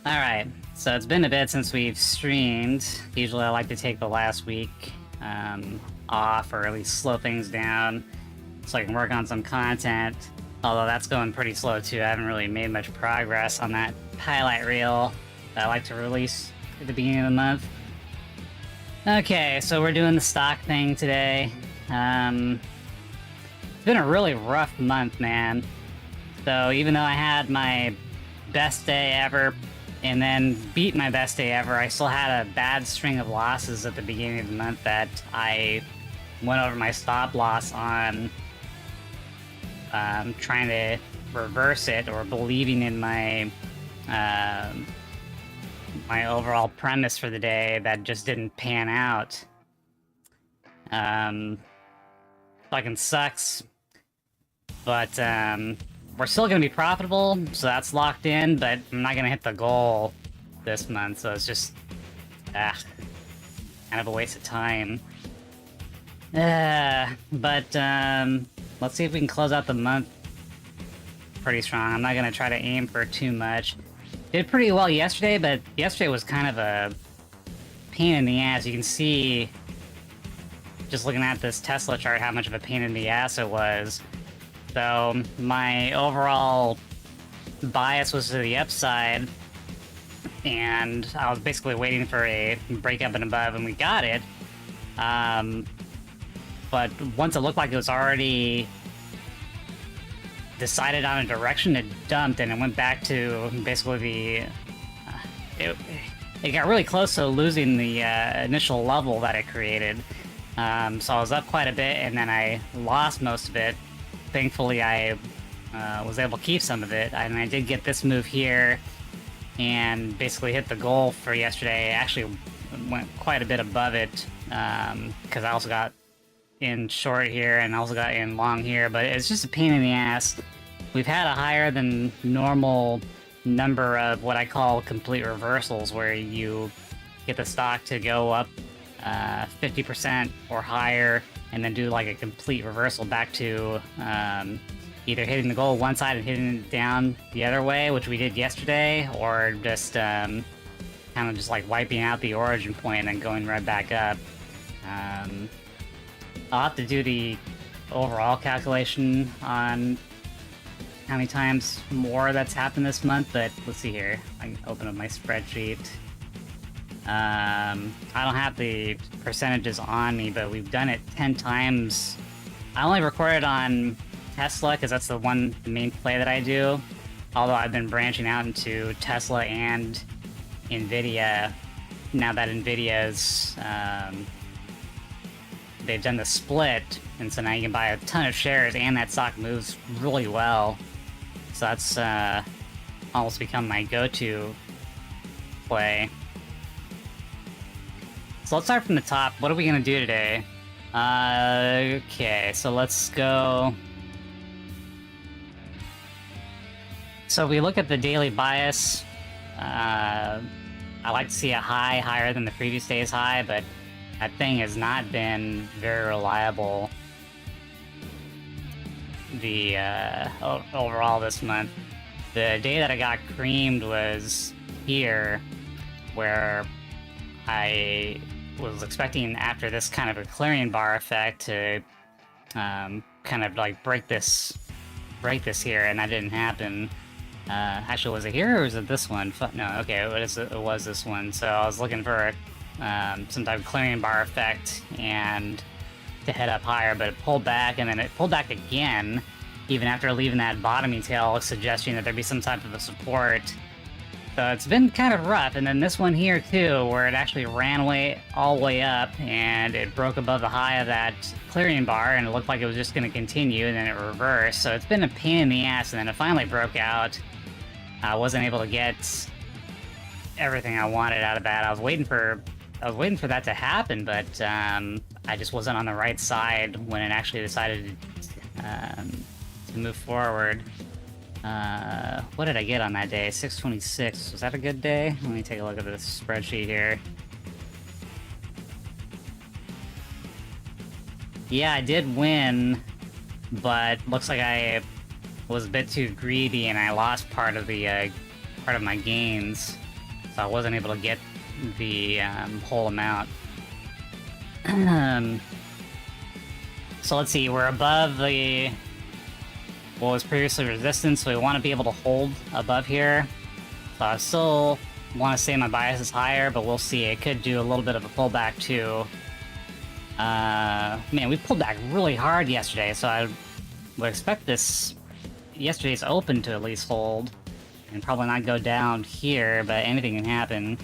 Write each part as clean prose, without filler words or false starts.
Alright, so it's been a bit since we've streamed. Usually I like to take the last week off, or at least slow things down so I can work on some content. Although that's going pretty slow too. I haven't really made much progress on that highlight reel that I like to release at the beginning of the month. Okay, so we're doing the stock thing today. It's been a really rough month, man. So even though I had my best day ever and then beat my best day ever, I still had a bad string of losses at the beginning of the month that I went over my stop loss on, trying to reverse it, or believing in my my overall premise for the day that just didn't pan out. Fucking sucks. But we're still gonna be profitable, so that's locked in, but I'm not gonna hit the goal this month, so it's just kind of a waste of time. But let's see if we can close out the month pretty strong. I'm not gonna try to aim for too much. Did pretty well yesterday, but yesterday was kind of a pain in the ass. You can see, just looking at this Tesla chart, how much of a pain in the ass it was. So my overall bias was to the upside, and I was basically waiting for a break up and above, and we got it. But once it looked like it was already decided on a direction, it dumped, and it went back to basically the... it got really close to losing the initial level that it created. So I was up quite a bit, and then I lost most of it. Thankfully, I was able to keep some of it, and I did get this move here, and basically hit the goal for yesterday. I actually went quite a bit above it, because I also got in short here, and also got in long here, but it's just a pain in the ass. We've had a higher than normal number of what I call complete reversals, where you get the stock to go up 50% or higher, and then do like a complete reversal back to either hitting the goal one side and hitting it down the other way, which we did yesterday, or just kind of just like wiping out the origin point and then going right back up. I'll have to do the overall calculation on how many times more that's happened this month, but let's see here. I can open up my spreadsheet. I don't have the percentages on me, but we've done it 10 times. I only recorded on Tesla because that's the main play that I do. Although I've been branching out into Tesla and Nvidia. Now that Nvidia's, they've done the split, and so now you can buy a ton of shares, and that stock moves really well. So that's almost become my go-to play. So let's start from the top. What are we gonna do today? Okay, so let's go. So if we look at the daily bias, I like to see a high higher than the previous day's high, but that thing has not been very reliable overall this month. The day that I got creamed was here, where I was expecting, after this kind of a clearing bar effect, to kind of like break this here, and that didn't happen. Actually, was it here or was it this one? No, okay, it was this one. So I was looking for some type of clearing bar effect and to head up higher, but it pulled back, and then it pulled back again, even after leaving that bottoming tail, suggesting that there'd be some type of a support. So it's been kind of rough. And then this one here too, where it actually ran all the way up, and it broke above the high of that clearing bar, and it looked like it was just going to continue, and then it reversed. So it's been a pain in the ass, and then it finally broke out. I wasn't able to get everything I wanted out of that. I was waiting for that to happen, but I just wasn't on the right side when it actually decided to move forward. What did I get on that day? 626. Was that a good day? Let me take a look at this spreadsheet here. Yeah, I did win, but looks like I was a bit too greedy and I lost part of my gains. so I wasn't able to get the whole amount. So let's see, we're above the what was previously resistance, so we want to be able to hold above here. So I still want to say my bias is higher, but we'll see. It could do a little bit of a pullback too. Man, we pulled back really hard yesterday, so I would expect this yesterday's open to at least hold, and probably not go down here, but anything can happen.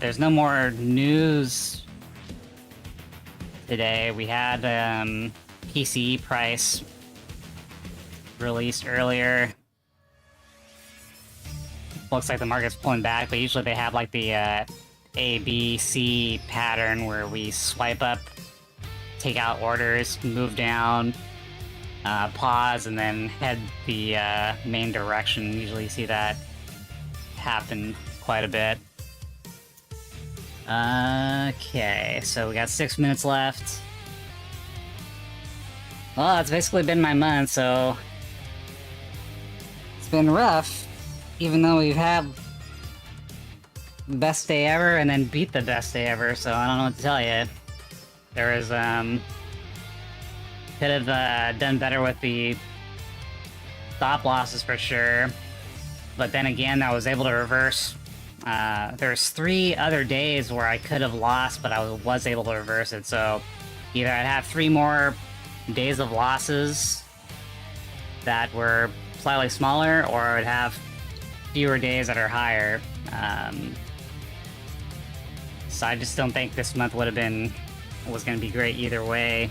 There's no more news today. We had PCE price released earlier. Looks like the market's pulling back, but usually they have like the A, B, C pattern where we swipe up, take out orders, move down, pause, and then head the main direction. Usually you see that happen quite a bit. Okay, so we got 6 minutes left. Well, that's basically been my month, so it's been rough, even though we've had the best day ever and then beat the best day ever, so I don't know what to tell you. There was, could have done better with the stop losses for sure, but then again, I was able to reverse. There's 3 other days where I could have lost, but I was able to reverse it, so either I'd have 3 more days of losses that were slightly smaller, or I would have fewer days that are higher. So I just don't think this month was going to be great either way.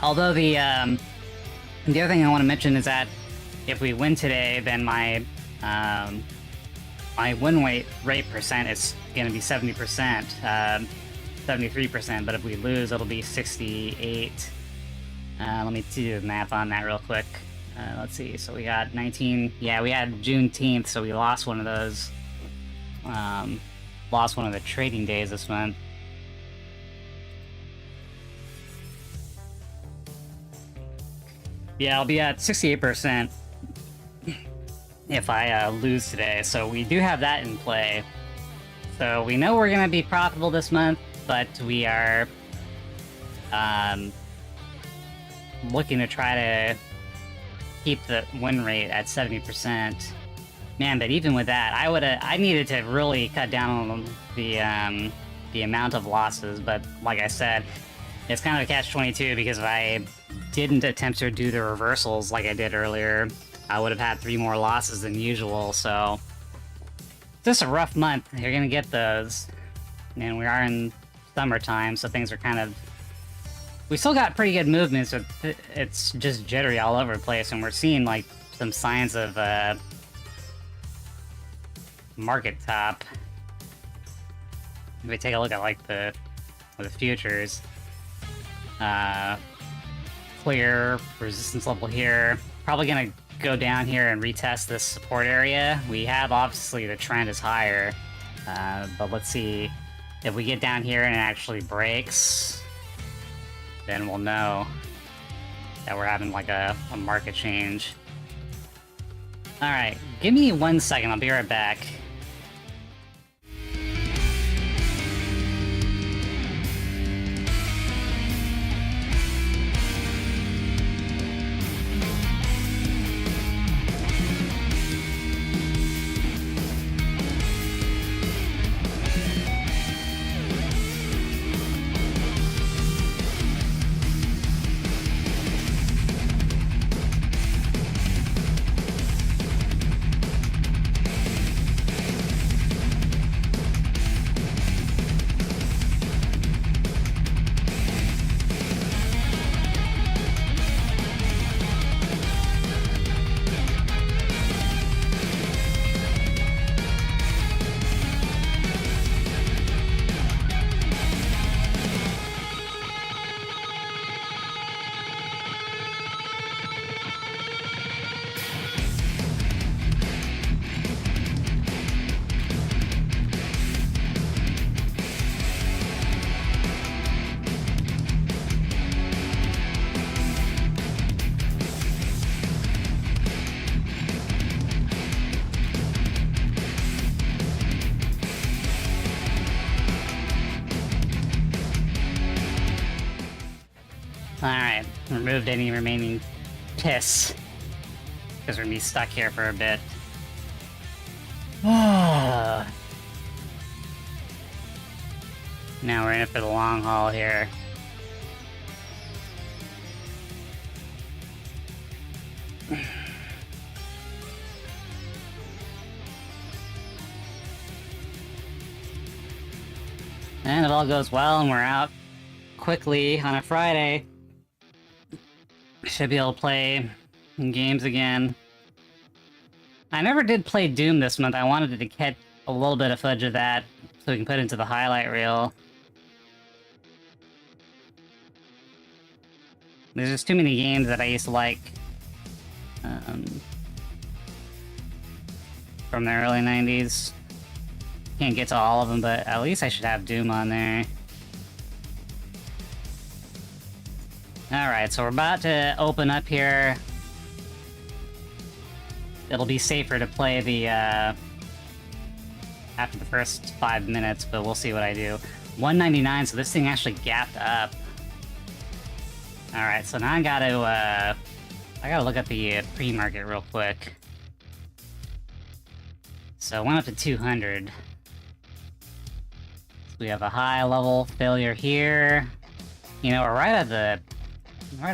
Although the other thing I want to mention is that if we win today, then my win rate percent is going to be 70%, 73%, but if we lose, it'll be 68. Let me do the math on that real quick. Let's see, so we got 19, yeah, we had Juneteenth, so we lost one of those, lost one of the trading days this month. Yeah, I'll be at 68% if I lose today, so we do have that in play. So we know we're going to be profitable this month, but we are looking to try to keep the win rate at 70%. Man, but even with that, I needed to really cut down on the amount of losses, but like I said, it's kind of a catch-22 because if I didn't attempt to do the reversals like I did earlier, I would have had 3 more losses than usual, so just a rough month. You're gonna get those, and we are in summertime, so things are kind of... We still got pretty good movements, but it's just jittery all over the place, and we're seeing like some signs of market top. If we take a look at like the futures, clear resistance level here. Probably gonna go down here and retest this support area. We have, obviously, the trend is higher, but let's see if we get down here and it actually breaks, then we'll know that we're having like a market change. Alright, give me 1 second, I'll be right back. Alright, removed any remaining piss. Because we're gonna be stuck here for a bit. Now we're in it for the long haul here. And it all goes well, and we're out quickly on a Friday. Should be able to play games again. I never did play Doom this month. I wanted to get a little bit of footage of that so we can put it into the highlight reel. There's just too many games that I used to like from the early 90s. Can't get to all of them, but at least I should have Doom on there. Alright, so we're about to open up here. It'll be safer to play the, after the first 5 minutes, but we'll see what I do. 199, so this thing actually gapped up. Alright, so now I gotta look at the pre-market real quick. So it went up to 200. So we have a high level failure here. You know, we're at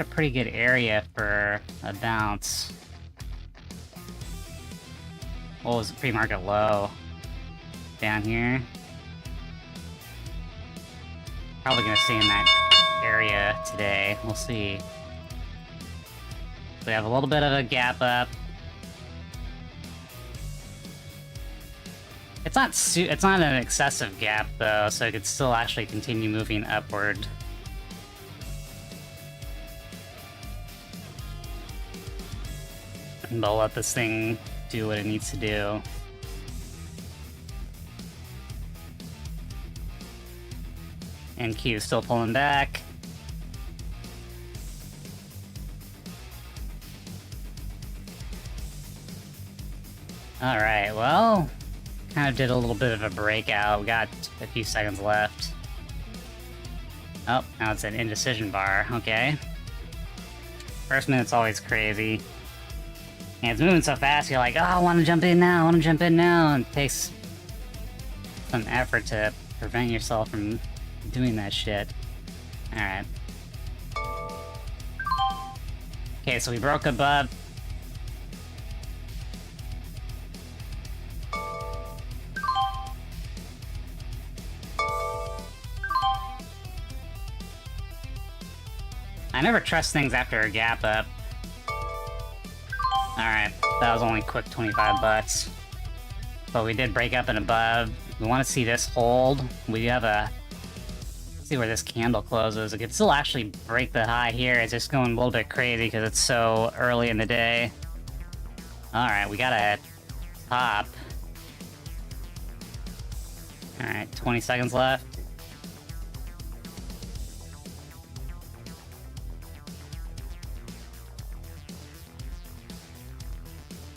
a pretty good area for a bounce. What was the pre-market low? Down here. Probably gonna stay in that area today. We'll see. We have a little bit of a gap up. It's not an excessive gap though, so it could still actually continue moving upward. And I'll let this thing do what it needs to do. And Q still pulling back. Alright, well, kind of did a little bit of a breakout. We got a few seconds left. Oh, now it's an indecision bar. Okay. First minute's always crazy. And it's moving so fast, you're like, oh, I want to jump in now, and it takes some effort to prevent yourself from doing that shit. Alright. Okay, so we broke above. I never trust things after a gap up. Alright, that was only a quick 25 bucks. But we did break up and above. We want to see this hold. We have a... Let's see where this candle closes. It could still actually break the high here. It's just going a little bit crazy because it's so early in the day. Alright, we got a top. Alright, 20 seconds left.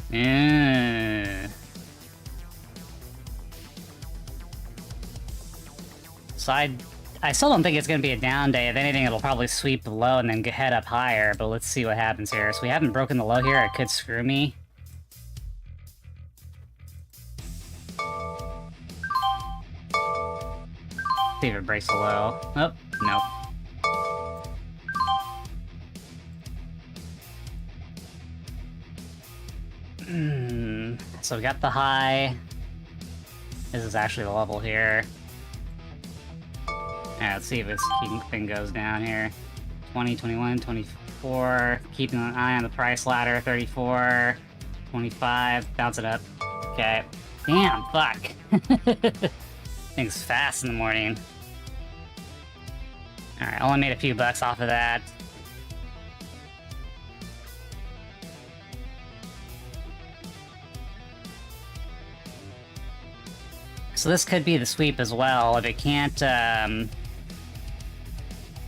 Yeah. So I still don't think it's going to be a down day. If anything, it'll probably sweep the low and then head up higher, but let's see what happens here. So we haven't broken the low here. It could screw me. See if it breaks the low. Oh, nope. So we got the high. This is actually the level here. Alright, let's see if this thing goes down here. 20, 21, 24. Keeping an eye on the price ladder. 34, 25. Bounce it up. Okay. Damn, fuck. Thing's fast in the morning. Alright, only made a few bucks off of that. So this could be the sweep as well, if it can't, Okay,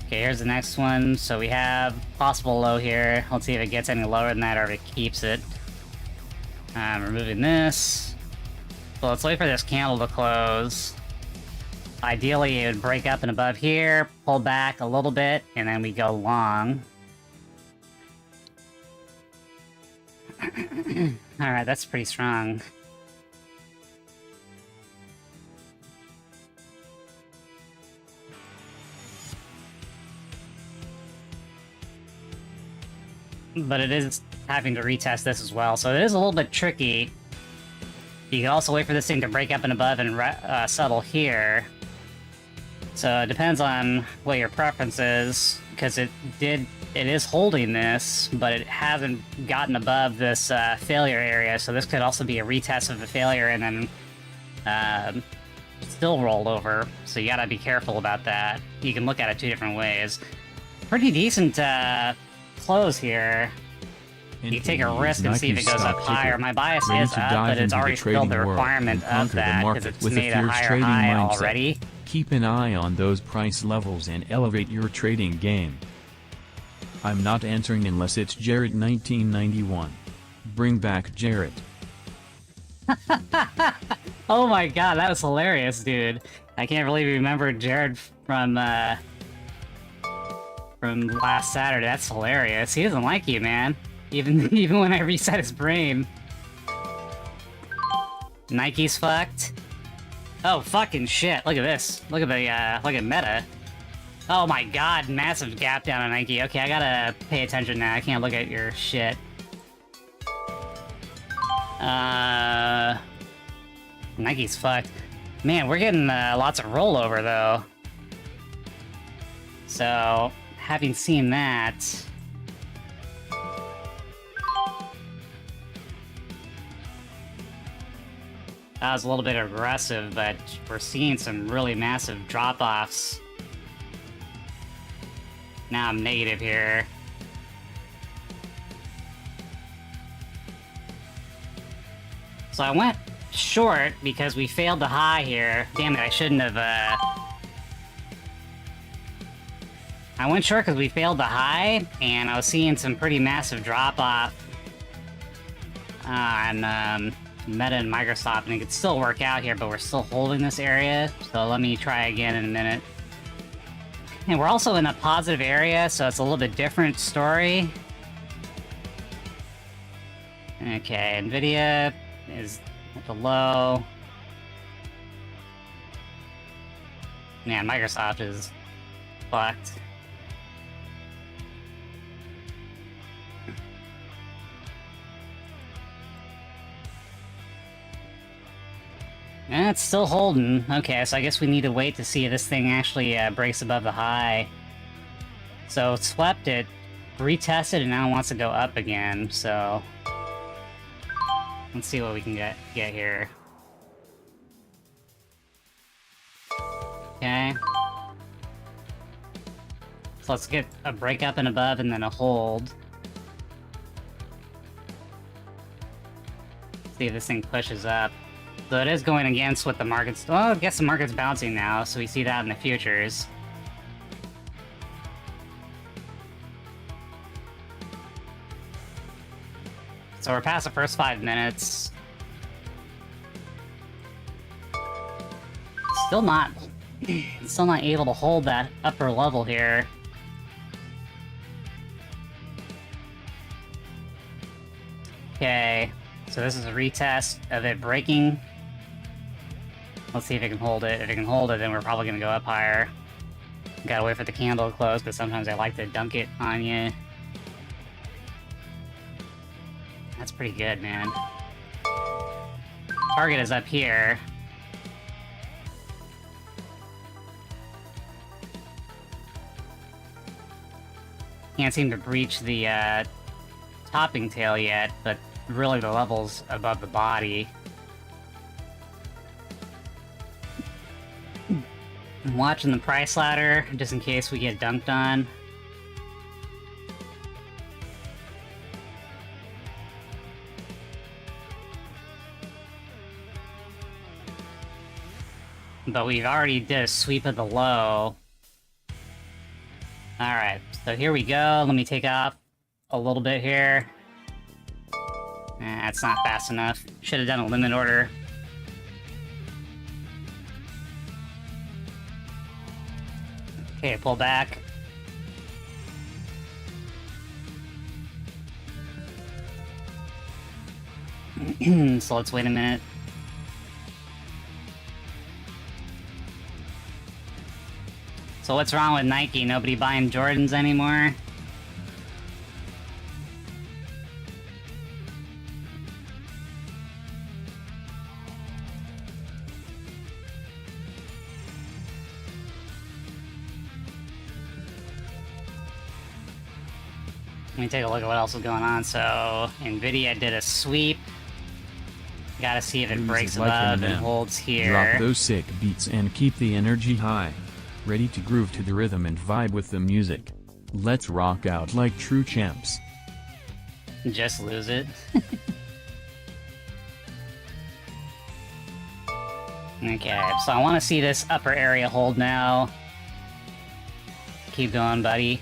here's the next one. So we have possible low here. Let's see if it gets any lower than that or if it keeps it. Removing this. So let's wait for this candle to close. Ideally, it would break up and above here, pull back a little bit, and then we go long. Alright, that's pretty strong. But it is having to retest this as well, so it is a little bit tricky. You can also wait for this thing to break up and above and settle here. So it depends on what your preference is, because it is holding this, but it hasn't gotten above this failure area, so this could also be a retest of the failure and then still roll over, so you gotta be careful about that. You can look at it two different ways. Pretty decent close here. You take a risk and see if it goes up higher. My bias is up, but it's already filled the requirement of that because it's made a higher high already. Keep an eye on those price levels and elevate your trading game. I'm not answering unless it's Jarrett 1991. Bring back Jarrett. Oh my god, that was hilarious, dude. I can't believe you remembered Jared from last Saturday. That's hilarious. He doesn't like you, man. Even when I reset his brain. Nike's fucked. Oh, fucking shit. Look at this. Look at the, look at meta. Oh my god, massive gap down on Nike. Okay, I gotta pay attention now. I can't look at your shit. Nike's fucked. Man, we're getting lots of rollover, though. So, having seen that... That was a little bit aggressive, but we're seeing some really massive drop-offs. Now I'm negative here. So I went short because we failed the high here. Damn it, I shouldn't have, I went short because we failed the high, and I was seeing some pretty massive drop-off on, Meta and Microsoft, and it could still work out here, but we're still holding this area, so let me try again in a minute. And we're also in a positive area, so it's a little bit different story. Okay, Nvidia is at the low. Man, Microsoft is fucked. It's still holding. Okay, so I guess we need to wait to see if this thing actually breaks above the high. So it swept it, retested, and now it wants to go up again, so... Let's see what we can get here. Okay. So let's get a break up and above and then a hold. See if this thing pushes up. So it is going against what the market's... Well, I guess the market's bouncing now, so we see that in the futures. So we're past the first 5 minutes. Still not able to hold that upper level here. Okay, so this is a retest of it breaking. Let's see if it can hold it. If it can hold it, then we're probably gonna go up higher. Gotta wait for the candle to close, but sometimes I like to dunk it on you. That's pretty good, man. Target is up here. Can't seem to breach the topping tail yet, but really the level's above the body. I'm watching the price ladder, just in case we get dunked on. But we've already did a sweep of the low. Alright, so here we go. Let me take off a little bit here. That's not fast enough. Should have done a limit order. Okay, pull back. So let's wait a minute. So what's wrong with Nike? Nobody buying Jordans anymore? Let me take a look at what else is going on. So, Nvidia did a sweep. Gotta see if it breaks above and holds here. Drop those sick beats and keep the energy high. Ready to groove to the rhythm and vibe with the music. Let's rock out like true champs. Just lose it. Okay, so I want to see this upper area hold now. Keep going, buddy.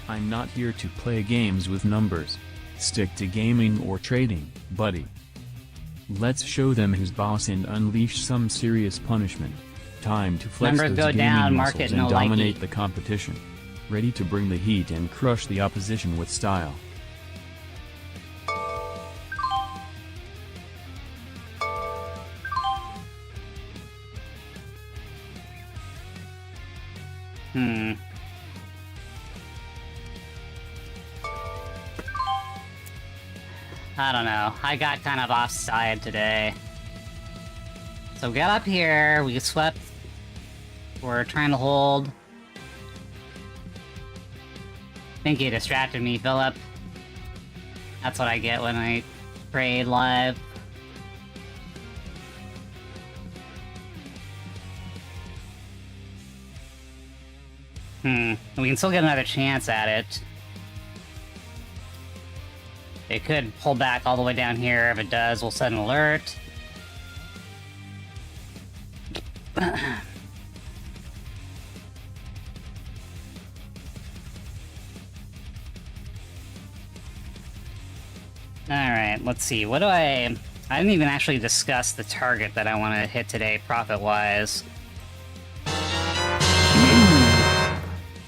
I'm not here to play games with numbers. Stick to gaming or trading, buddy. Let's show them who's boss and unleash some serious punishment. Time to flex Numbers those go gaming down, muscles market and no dominate likey. the competition. Ready to bring the heat and crush the opposition with style. I don't know. I got kind of offside today. So get up here. We swept. We're trying to hold. I think you distracted me, Philip. That's what I get when I trade live. We can still get another chance at it. It could pull back all the way down here. If it does, we'll set an alert. Alright, let's see. What do I didn't even actually discuss the target that I want to hit today, profit-wise.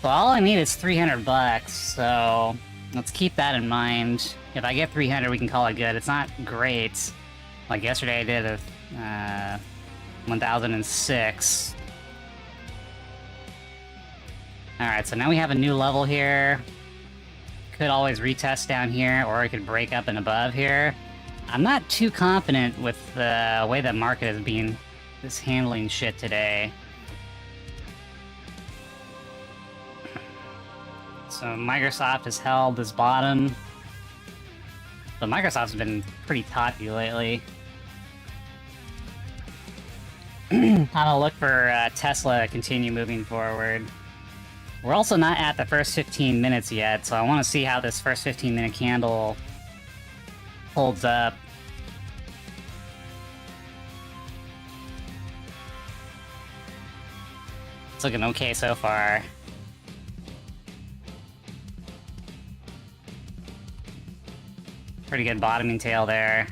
So all I need is 300 bucks, so let's keep that in mind. If I get 300, we can call it good. It's not great. Like yesterday I did a 1006. Alright, so now we have a new level here. Could always retest down here, or it could break up and above here. I'm not too confident with the way the market is handling shit today. So Microsoft has held this bottom. But Microsoft's been pretty toppy lately. I'm gonna look for Tesla to continue moving forward. We're also not at the first 15 minutes yet, so I want to see how this first 15-minute candle holds up. It's looking okay so far. Pretty good bottoming tail there.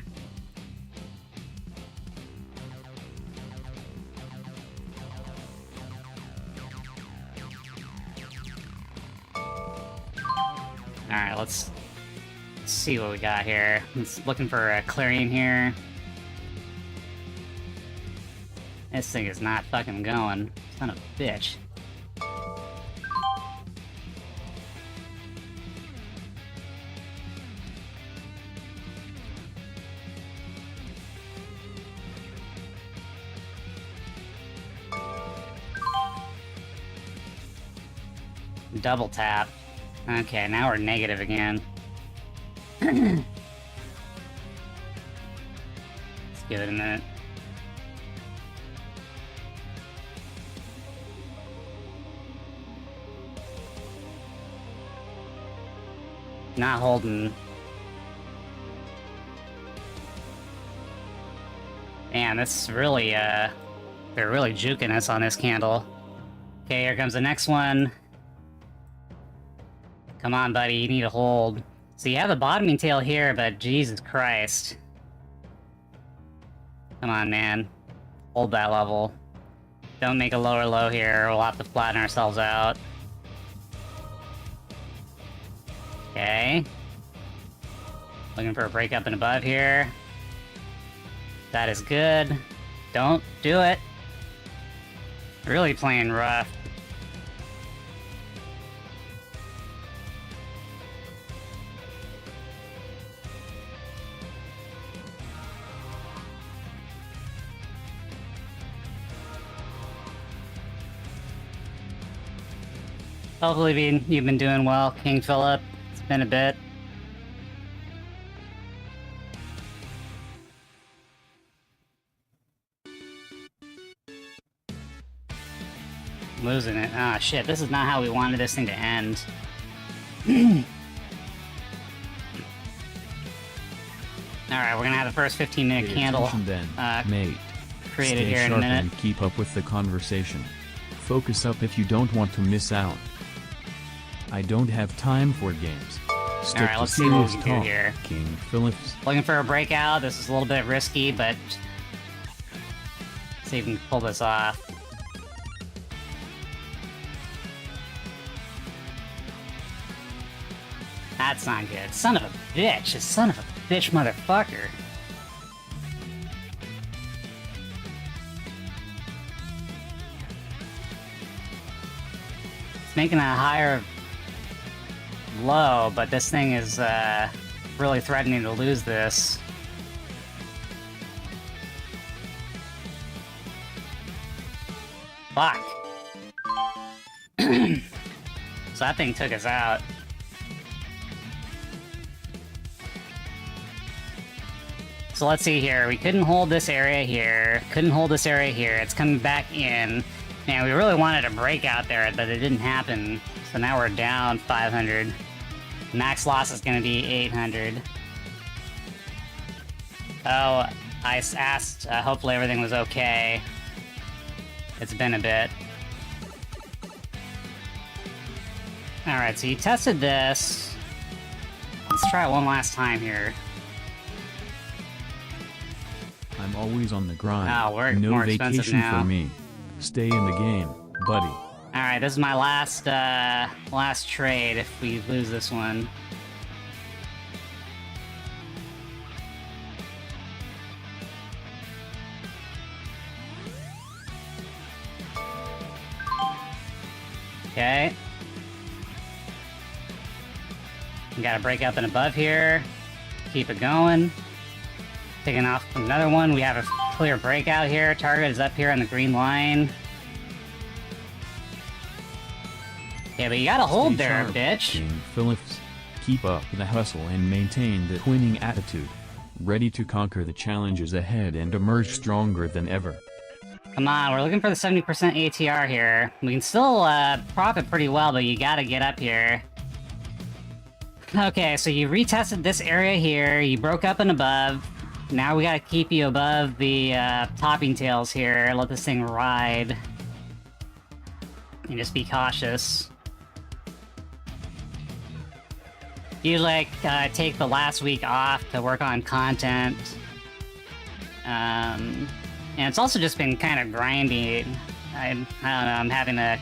Alright, let's see what we got here. It's looking for a clearing here. This thing is not fucking going. Son of a bitch. Double tap. Okay, now we're negative again. Let's give it a minute. Not holding. Man, this really, they're really juking us on this candle. Okay, here comes the next one. Come on, buddy, you need to hold. So you have a bottoming tail here, but Jesus Christ. Come on, man. Hold that level. Don't make a lower low here. We'll have to flatten ourselves out. Okay. Looking for a break up and above here. That is good. Don't do it. Really playing rough. Hopefully you've been doing well, King Philip. It's been a bit. Losing it. Ah, shit, this is not how we wanted this thing to end. Alright, we're gonna have the first 15-minute candle mate. created Stay here in a sharp minute. and keep up with the conversation. Focus up if you don't want to miss out. I don't have time for games. Stick Alright, to let's see what we serious can do talk, here. King Phillips. Looking for a breakout. This is a little bit risky, but... see if we can pull this off. That's not good. Son of a bitch. A son of a bitch motherfucker. It's making a higher low, but this thing is really threatening to lose this. Fuck. So that thing took us out. So let's see here. We couldn't hold this area here. Couldn't hold this area here. It's coming back in. Man, we really wanted a breakout there, but it didn't happen. So now we're down 500. Max loss is going to be 800. Oh, I asked, hopefully everything was okay. It's been a bit. Alright, so you tested this. Let's try it one last time here. I'm always on the grind. Oh, we're no more expensive vacation now. for me. Stay in the game, buddy. Alright, this is my last trade if we lose this one. Okay. We gotta break up and above here. Keep it going. Taking off another one. We have a clear breakout here. Target is up here on the green line. Yeah, but you gotta hold Stay there, sharp, bitch. King Phillips. Keep up the hustle and maintain the winning attitude. Ready to conquer the challenges ahead and emerge stronger than ever. Come on, we're looking for the 70% ATR here. We can still profit pretty well, but you gotta get up here. Okay, so you retested this area here, you broke up and above. Now we gotta keep you above the topping tails here, let this thing ride. And just be cautious. You like take the last week off to work on content. And it's also just been kind of grindy. I don't know, I'm having a...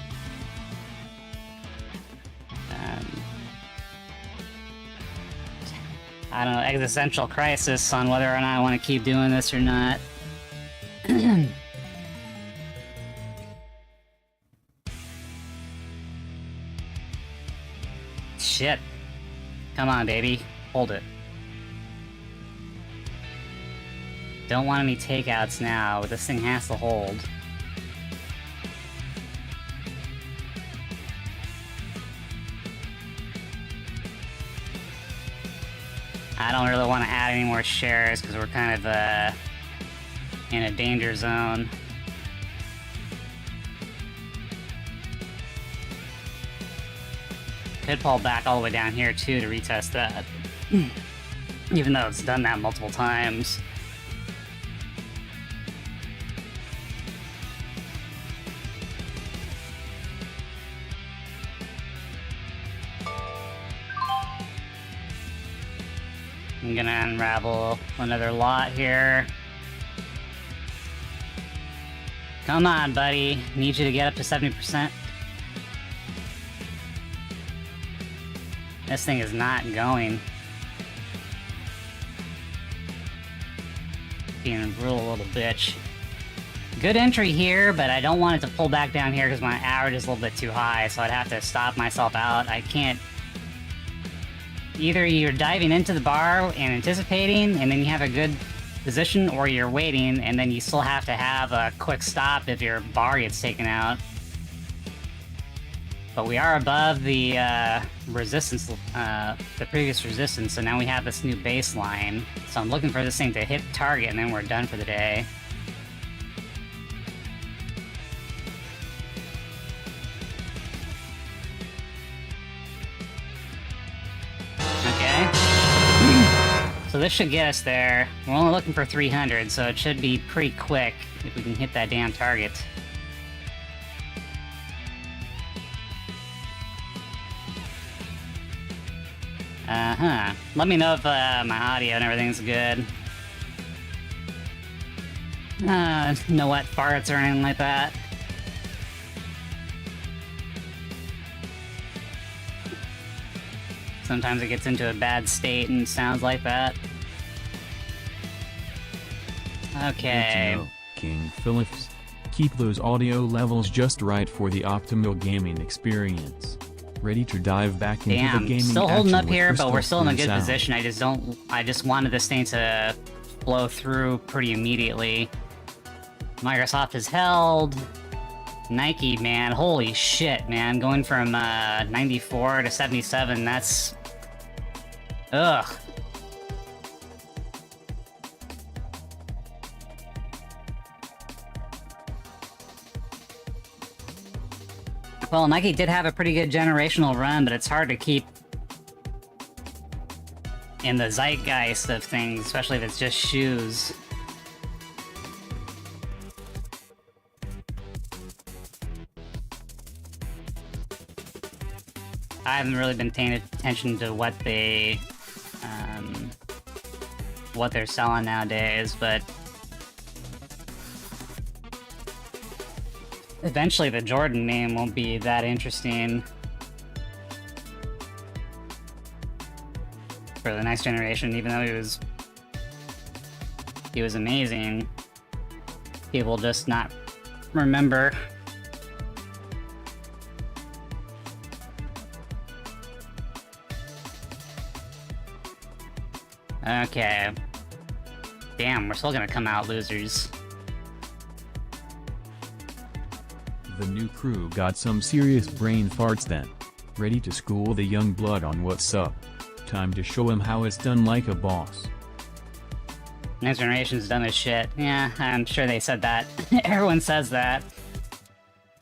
I don't know, existential crisis on whether or not I want to keep doing this or not. Shit. Come on, baby. Hold it. Don't want any takeouts now. This thing has to hold. I don't really want to add any more shares because we're kind of in a danger zone. Could pull back all the way down here too to retest that. Even though it's done that multiple times. I'm gonna unravel another lot here. Come on, buddy. Need you to get up to 70%. This thing is not going. Being a real little bitch. Good entry here, but I don't want it to pull back down here because my average is a little bit too high, so I'd have to stop myself out. I can't... Either you're diving into the bar and anticipating, and then you have a good position, or you're waiting, and then you still have to have a quick stop if your bar gets taken out. But we are above the resistance, the previous resistance, so now we have this new baseline. So I'm looking for this thing to hit target, and then we're done for the day. Okay. So this should get us there. We're only looking for 300, so it should be pretty quick if we can hit that damn target. Let me know if my audio and everything's good. No wet farts or anything like that. Sometimes it gets into a bad state and sounds like that. Okay. Good to know, King Phillips. Keep those audio levels just right for the optimal gaming experience. Ready to dive back into the gaming still holding action up here, with but we're still in a good sound. position. I just wanted this thing to blow through pretty immediately. Microsoft is held. Nike, man, holy shit, man. Going from 94 to 77, that's... Ugh. Well, Nike did have a pretty good generational run, but it's hard to keep in the zeitgeist of things, especially if it's just shoes. I haven't really been paying attention to what they're selling nowadays, but eventually the Jordan name won't be that interesting for the next generation, even though he was amazing. People just not remember. Okay. Damn, we're still gonna come out losers. The new crew got some serious brain farts then. Ready to school the young blood on what's up. Time to show him how it's done like a boss. Next generation's dumb as shit. Yeah, I'm sure they said that. Everyone says that.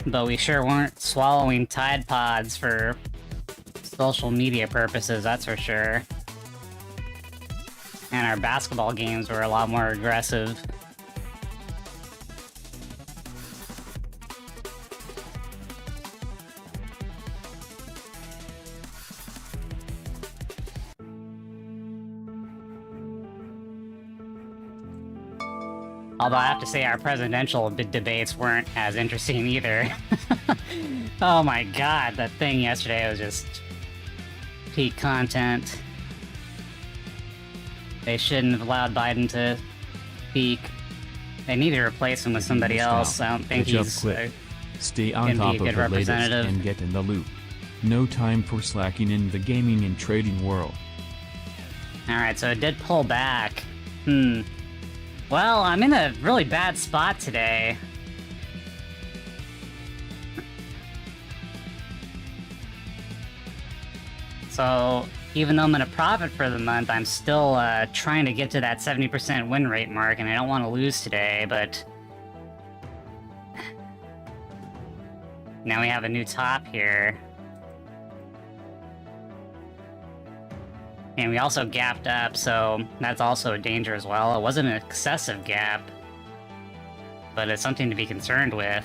But we sure weren't swallowing Tide Pods for social media purposes, that's for sure. And our basketball games were a lot more aggressive. Although I have to say our presidential debates weren't as interesting either. Oh my god, that thing yesterday was just peak content. They shouldn't have allowed Biden to speak. They need to replace him with somebody else. I don't think he's Stay on top of the latest and get in the loop. No time for slacking in the gaming and trading world. Alright, so it did pull back. Well, I'm in a really bad spot today. So, even though I'm in a profit for the month, I'm still trying to get to that 70% win rate mark, and I don't want to lose today, but... Now we have a new top here. And we also gapped up, so that's also a danger as well. It wasn't an excessive gap, but it's something to be concerned with.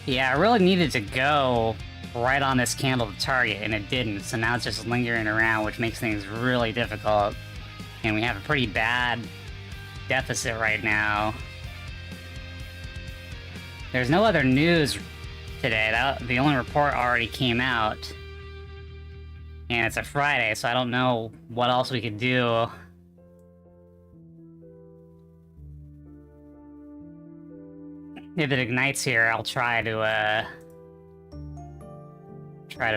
Yeah, I really needed to go right on this candle to target, and it didn't, so now it's just lingering around, which makes things really difficult. And we have a pretty bad deficit right now. There's no other news today. The only report already came out. And it's a Friday, so I don't know what else we could do. If it ignites here, I'll try to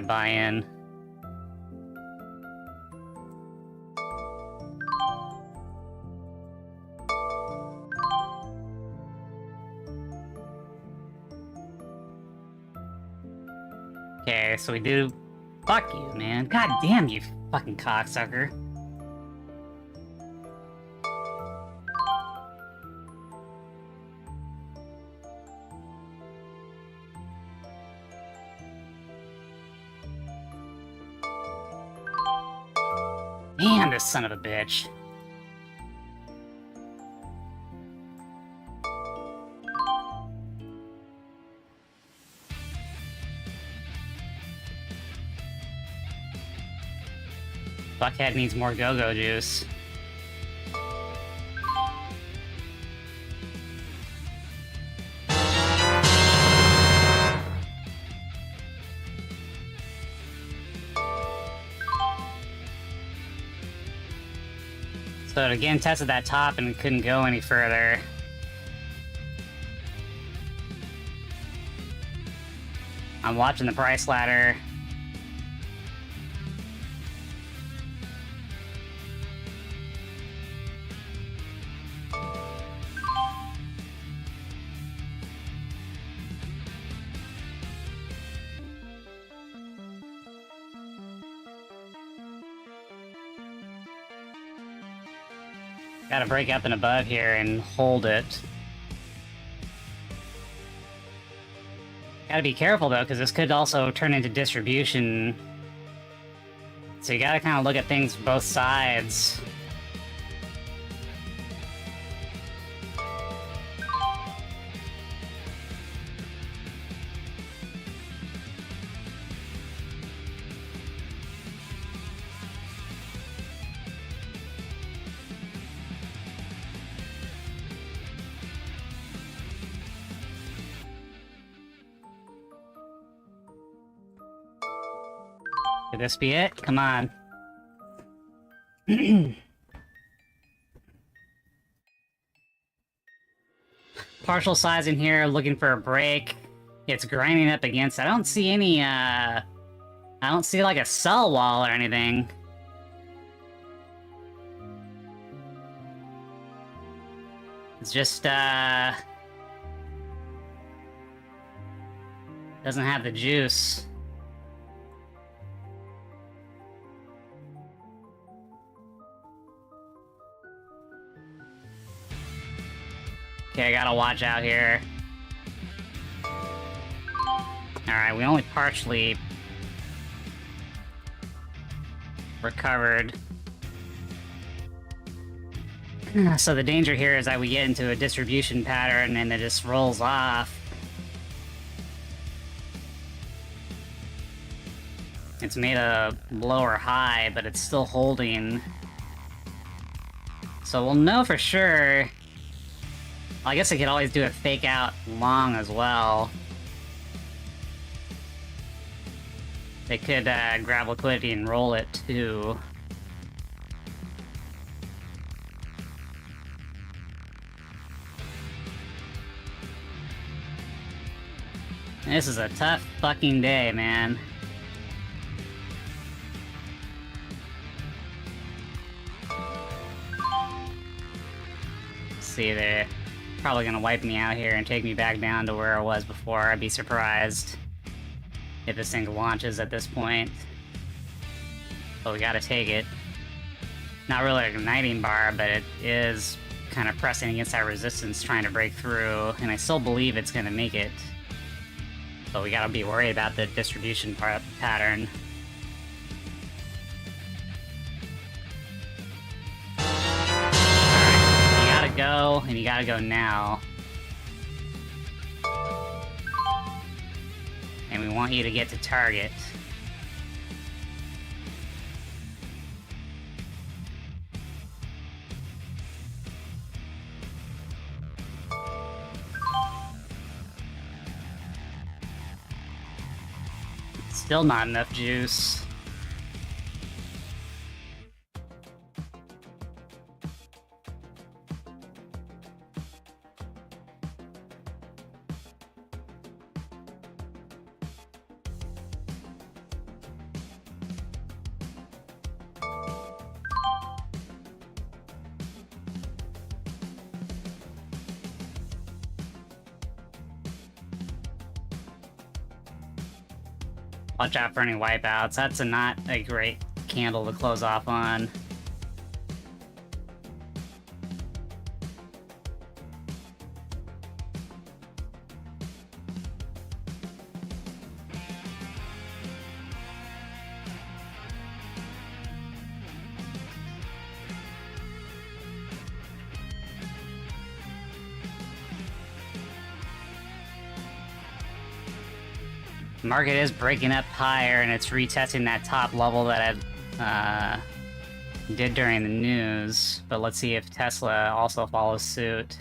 buy in. Okay, so we do... Fuck you, man. God damn you, fucking cocksucker. Damn, this son of a bitch. Buckhead needs more go-go juice. So it again tested that top and couldn't go any further. I'm watching the price ladder. Gotta break up and above here and hold it. Gotta be careful though, because this could also turn into distribution. So you gotta kind of look at things both sides. Could this be it? Come on. Partial size in here, looking for a break. It's grinding up against... I don't see any, I don't see, like, a sell wall or anything. It's just, doesn't have the juice. Okay, I gotta watch out here. Alright, we only partially recovered. So the danger here is that we get into a distribution pattern and it just rolls off. It's made a lower high, but it's still holding. So we'll know for sure. Well, I guess I could always do a fake out long as well. They could grab liquidity and roll it too. This is a tough fucking day, man. Let's see, they're probably gonna wipe me out here and take me back down to where I was before. I'd be surprised if this thing launches at this point. But we gotta take it. Not really an igniting bar, but it is kind of pressing against that resistance trying to break through, and I still believe it's gonna make it. But we gotta be worried about the distribution pattern. Alright, you gotta go, and you gotta go now. We want you to get to target. Still not enough juice. Watch out for any wipeouts. That's not a great candle to close off on. Market is breaking up higher, and it's retesting that top level that I did during the news. But let's see if Tesla also follows suit.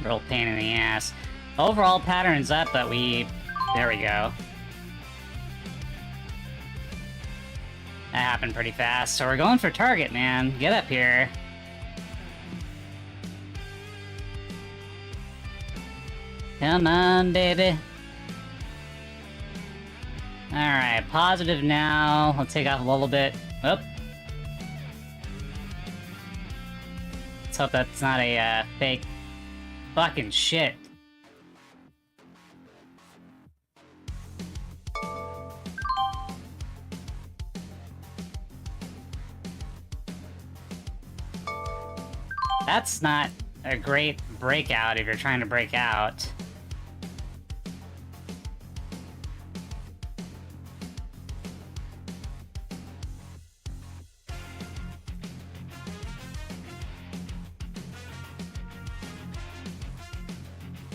Real pain in the ass. Overall pattern's up, but there we go. That happened pretty fast. So we're going for target, man. Get up here. Come on, baby. Alright, positive now. Let's take off a little bit. Oop. Let's hope that's not a fake fucking shit. That's not a great breakout if you're trying to break out.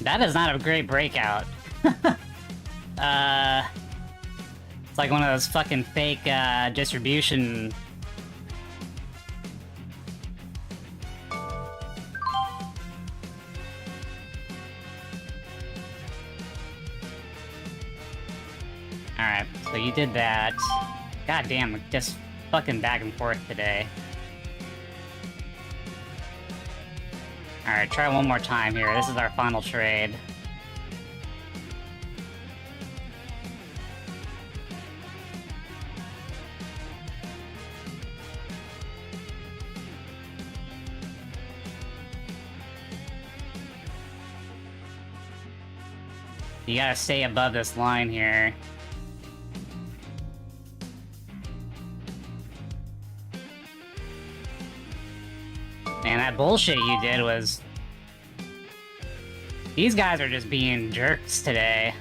That is not a great breakout. It's like one of those fucking fake distribution. Alright, so you did that. God damn, we're just fucking back and forth today. Alright, try one more time here. This is our final trade. You gotta stay above this line here. Man, that bullshit you did was... These guys are just being jerks today.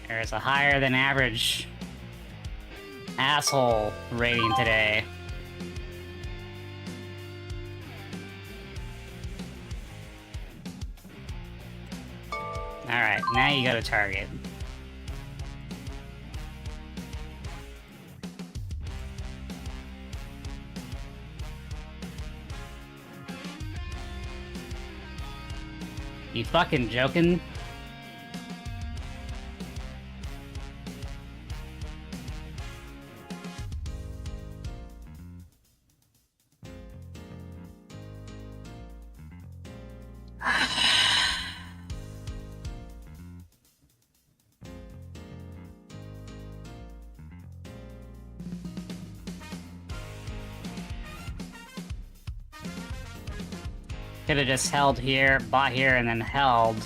There's a higher than average asshole rating today. Alright, now you go to target. You fucking joking? Could have just held here, bought here, and then held.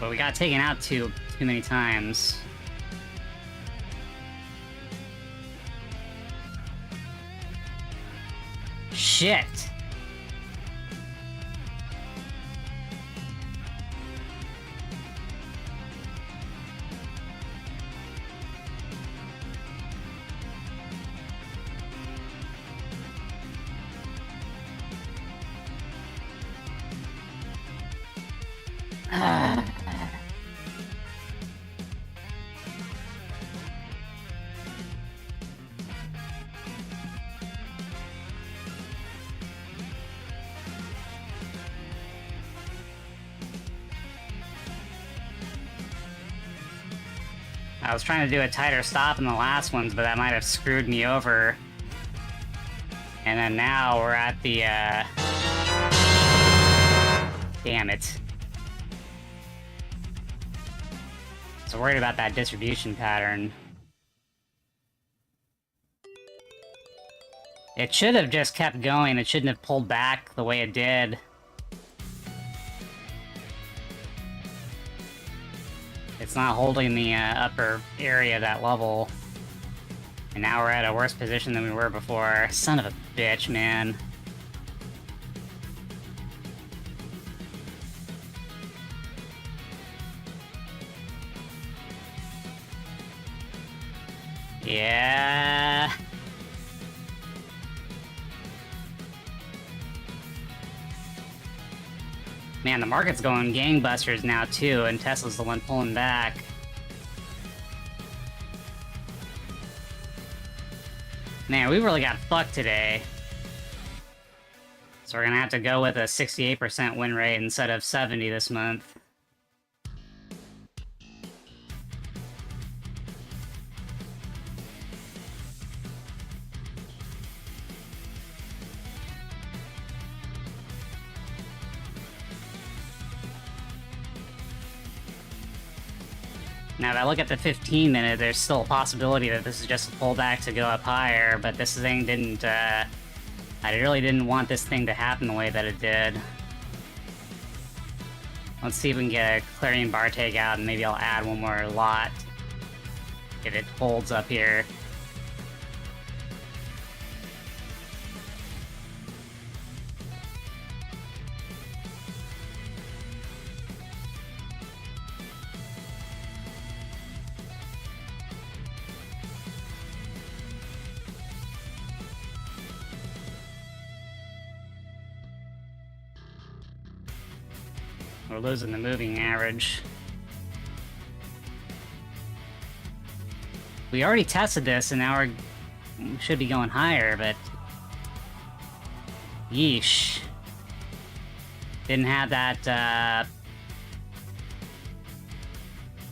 But we got taken out too many times. Shit. I was trying to do a tighter stop in the last ones, but that might have screwed me over. And then now we're at the, damn it. So worried about that distribution pattern. It should have just kept going. It shouldn't have pulled back the way it did. It's not holding the upper area of that level. And now we're at a worse position than we were before. Son of a bitch, man. Yeah. Man, the market's going gangbusters now, too, and Tesla's the one pulling back. Man, we really got fucked today. So we're gonna have to go with a 68% win rate instead of 70 this month. Now, if I look at the 15-minute, there's still a possibility that this is just a pullback to go up higher, but this thing didn't, I really didn't want this thing to happen the way that it did. Let's see if we can get a clearing bar takeout, and maybe I'll add one more lot if it holds up here. We're losing the moving average. We already tested this, and now we should be going higher, but... Yeesh. Didn't have that,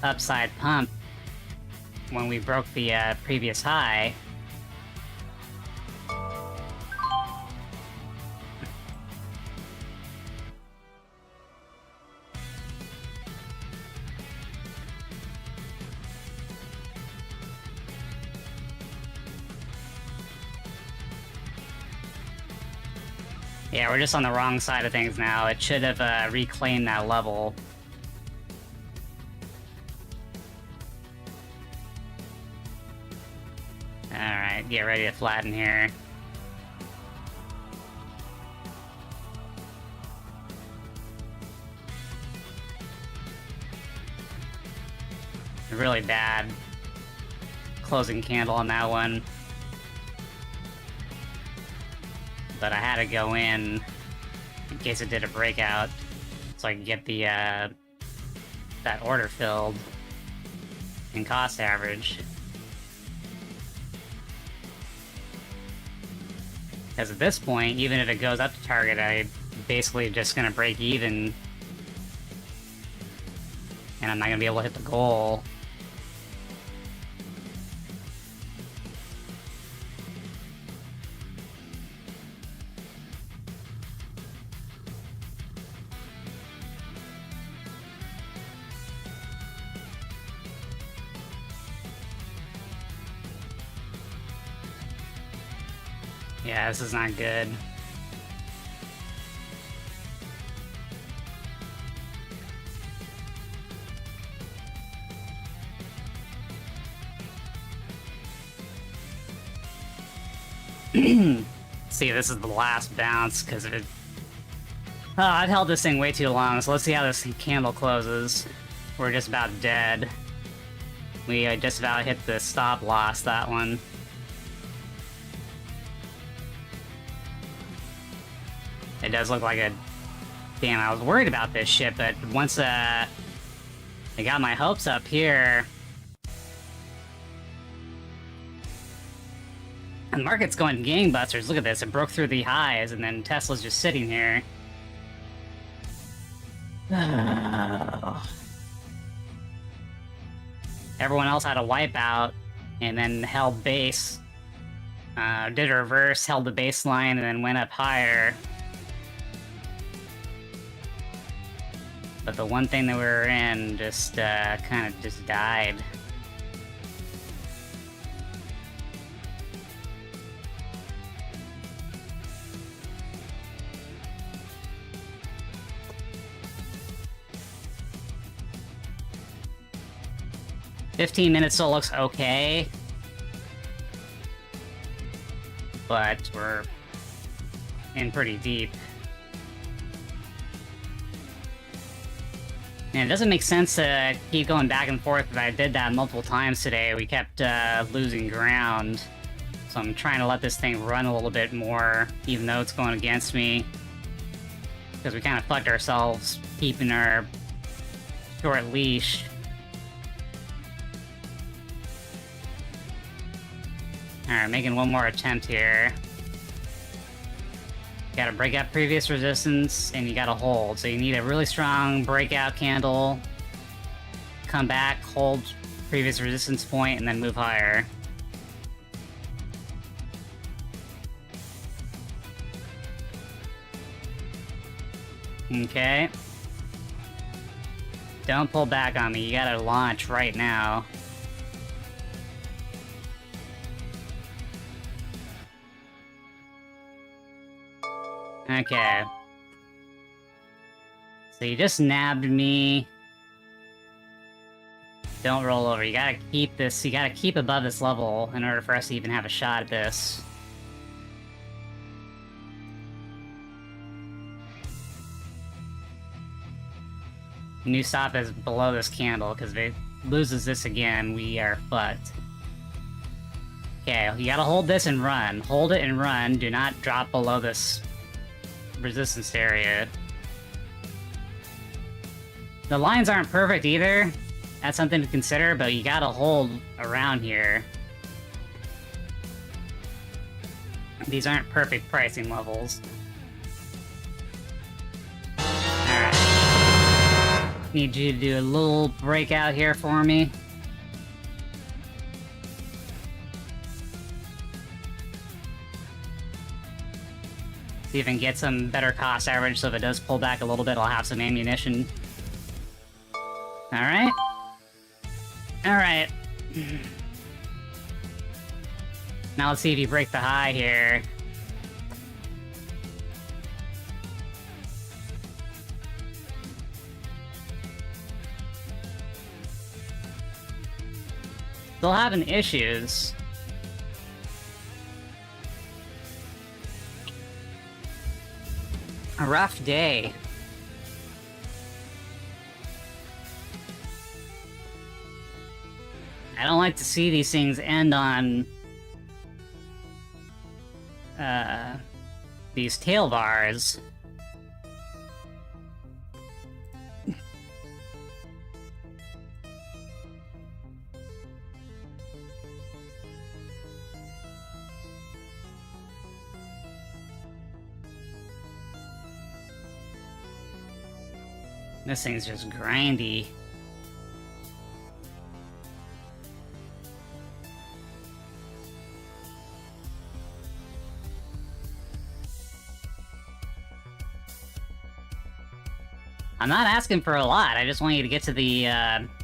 upside pump when we broke the, previous high. Yeah, we're just on the wrong side of things now. It should have reclaimed that level. Alright, get ready to flatten here. Really bad closing candle on that one. But I had to go in case it did a breakout, so I could get the that order filled and cost average. Because at this point, even if it goes up to target, I'm basically just gonna break even, and I'm not gonna be able to hit the goal. Yeah, this is not good. see if this is the last bounce, because if it... Oh, I've held this thing way too long, so let's see how this candle closes. We're just about dead. We just about hit the stop loss, that one. It does look like a... Damn, I was worried about this shit, but once I got my hopes up here... And the market's going gangbusters. Look at this, it broke through the highs, and then Tesla's just sitting here. Everyone else had a wipeout, and then held base. Did a reverse, held the baseline, and then went up higher. But the one thing that we were in just kind of just died. "15 minutes still looks okay, but we're in pretty deep. And it doesn't make sense to keep going back and forth, but I did that multiple times today. We kept losing ground, so I'm trying to let this thing run a little bit more, even though it's going against me, because we kind of fucked ourselves keeping our short leash. Alright, making one more attempt here. Gotta break out previous resistance, and you gotta hold. So you need a really strong breakout candle, come back, hold previous resistance point, and then move higher. Okay. Don't pull back on me, you gotta launch right now. Okay. So you just nabbed me. Don't roll over. You gotta keep this, you gotta keep above this level in order for us to even have a shot at this. New stop is below this candle, because if it loses this again, we are fucked. Okay, you gotta hold this and run. Hold it and run. Do not drop below this resistance area. The lines aren't perfect either. That's something to consider, but you gotta hold around here. These aren't perfect pricing levels. Alright. Need you to do a little breakout here for me. See if I can get some better cost average, so if it does pull back a little bit, I'll have some ammunition. Alright. Alright. Now let's see if you break the high here. Still having issues. A rough day. I don't like to see these things end on these tail bars. This thing's just grindy. I'm not asking for a lot, I just want you to get to the,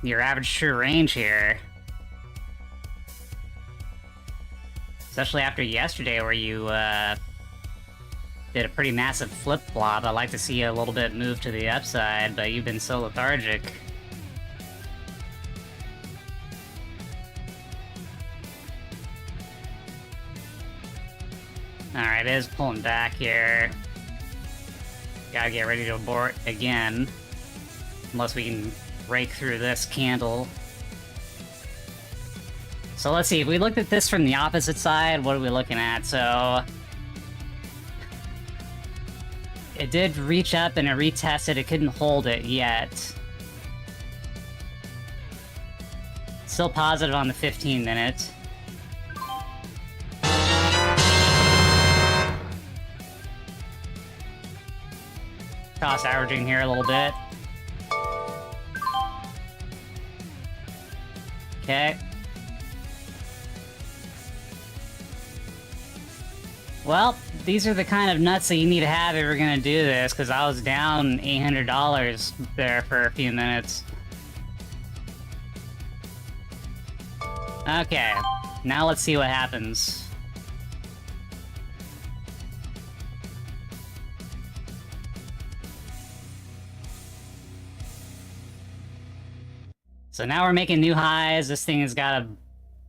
your average true range here. Especially after yesterday where you, did a pretty massive flip-flop. I'd like to see a little bit move to the upside, but you've been so lethargic. Alright, it is pulling back here. Gotta get ready to abort again. Unless we can break through this candle. So let's see, if we looked at this from the opposite side, what are we looking at? So... it did reach up and it retested, it couldn't hold it yet. Still positive on the 15 minute. Cost averaging here a little bit. Okay. Well, these are the kind of nuts that you need to have if you're gonna do this, because I was down $800 there for a few minutes. Okay, now let's see what happens. So now we're making new highs. This thing has got to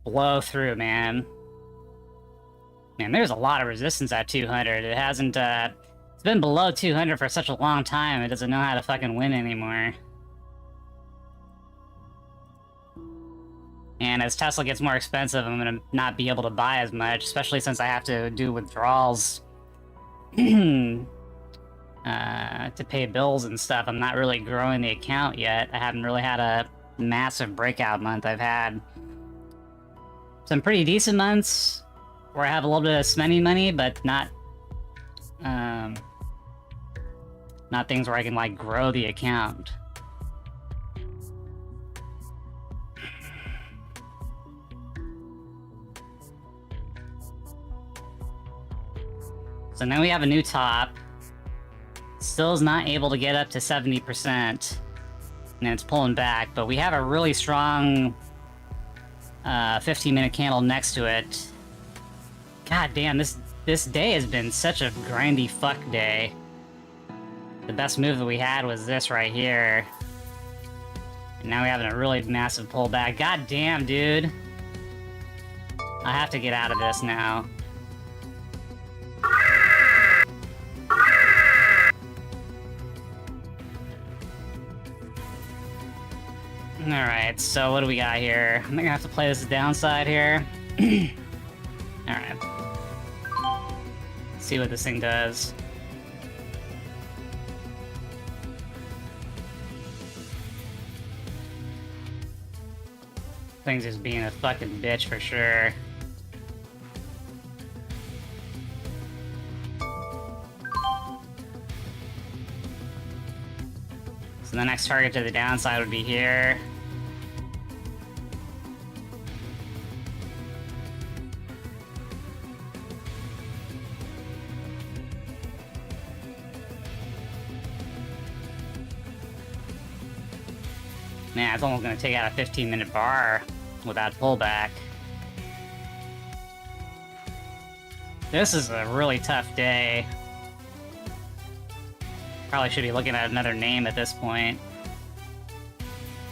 blow through, man. Man, there's a lot of resistance at 200. It hasn't, it's been below 200 for such a long time, it doesn't know how to fucking win anymore. And as Tesla gets more expensive, I'm gonna not be able to buy as much, especially since I have to do withdrawals to pay bills and stuff. I'm not really growing the account yet. I haven't really had a massive breakout month. I've had some pretty decent months where I have a little bit of spending money, but not things where I can, like, grow the account. So now we have a new top. Still is not able to get up to 70%. And it's pulling back, but we have a really strong 15-minute candle next to it. God damn, this day has been such a grindy fuck day. The best move that we had was this right here. And now we're having a really massive pullback. God damn, dude. I have to get out of this now. Alright, so what do we got here? I'm gonna have to play this downside here. Alright. See what this thing does. Thing's just being a fucking bitch for sure. So the next target to the downside would be here. Man, it's almost gonna take out a 15-minute bar without pullback. This is a really tough day. Probably should be looking at another name at this point,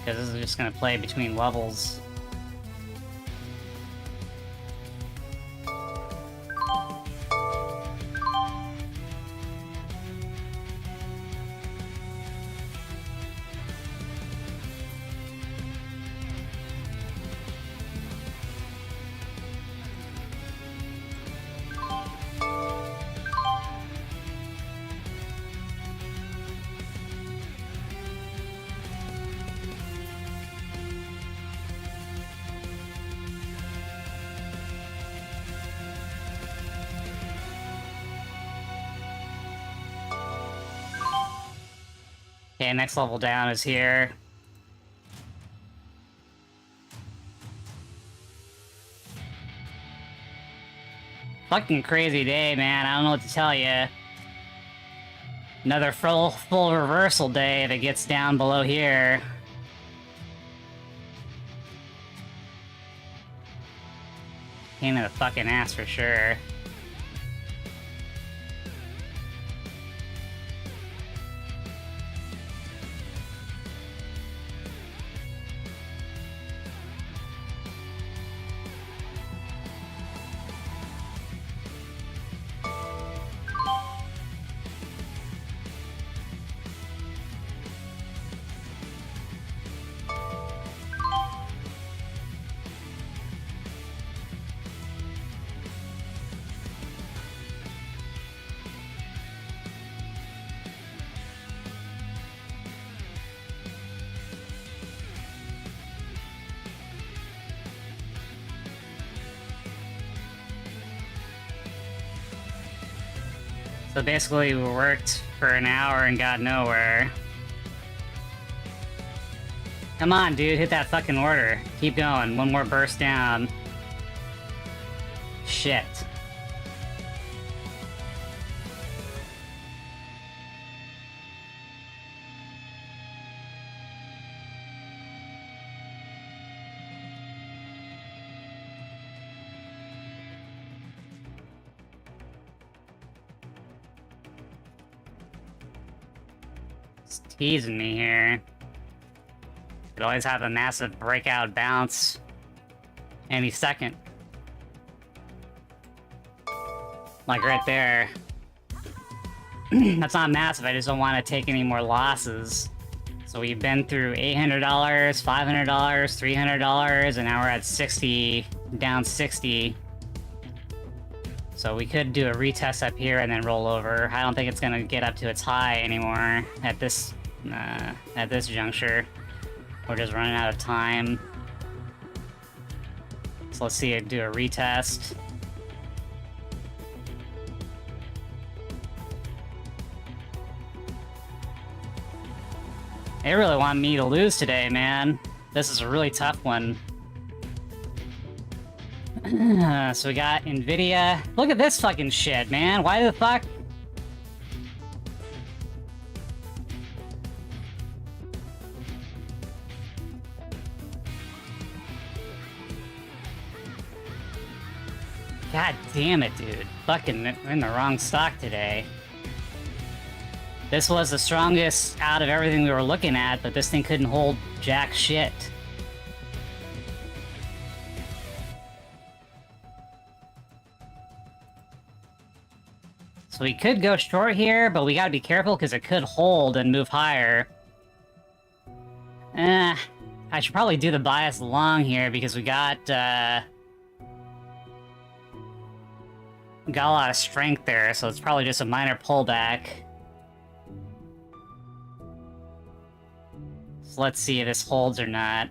because this is just gonna play between levels. Okay, next level down is here. Fucking crazy day, man. I don't know what to tell you. Another full reversal day if it gets down below here. Pain in the fucking ass for sure. So basically we worked for an hour and got nowhere. Come on, dude, hit that fucking order. Keep going, one more burst down. Shit. It's teasing me here. Could always have a massive breakout bounce any second. Like right there. That's not massive, I just don't want to take any more losses. So we've been through $800, $500, $300, and now we're at 60, down 60. So we could do a retest up here and then roll over. I don't think it's gonna get up to its high anymore at this juncture. We're just running out of time. So let's see it do a retest. They really want me to lose today, man. This is a really tough one. So we got Nvidia. Look at this fucking shit, man. Why the fuck? God damn it, dude. Fucking in the wrong stock today. This was the strongest out of everything we were looking at, but this thing couldn't hold jack shit. So we could go short here, but we gotta be careful because it could hold and move higher. I should probably do the bias long here because we got a lot of strength there, so it's probably just a minor pullback. So let's see if this holds or not.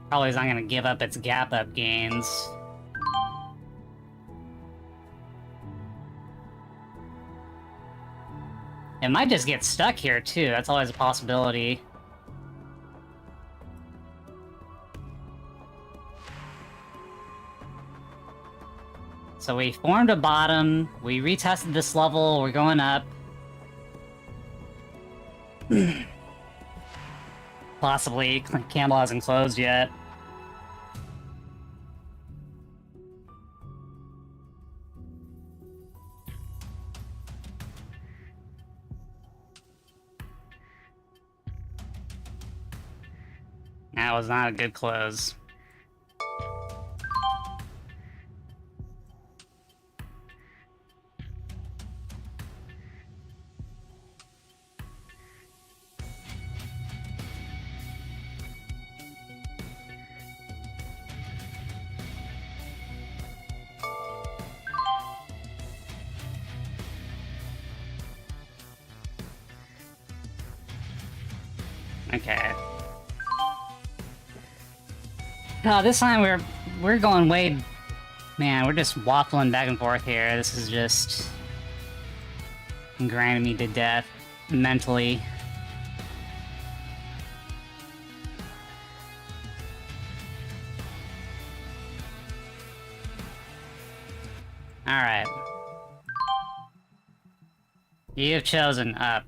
Probably is not gonna give up its gap up gains. It might just get stuck here too, that's always a possibility. So we formed a bottom, we retested this level, we're going up. Possibly, candle hasn't closed yet. That was not a good close. Okay. Oh, this time we're going way... Man, we're just waffling back and forth here. This is just... grinding me to death. Mentally. Alright. You have chosen up.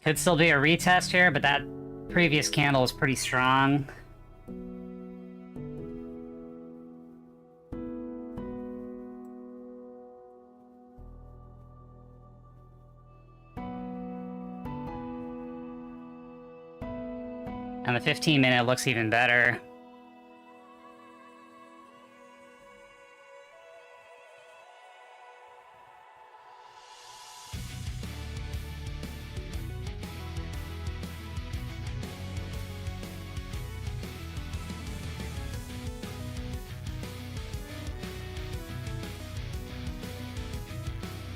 Could still be a retest here, but that previous candle is pretty strong. And the 15-minute looks even better.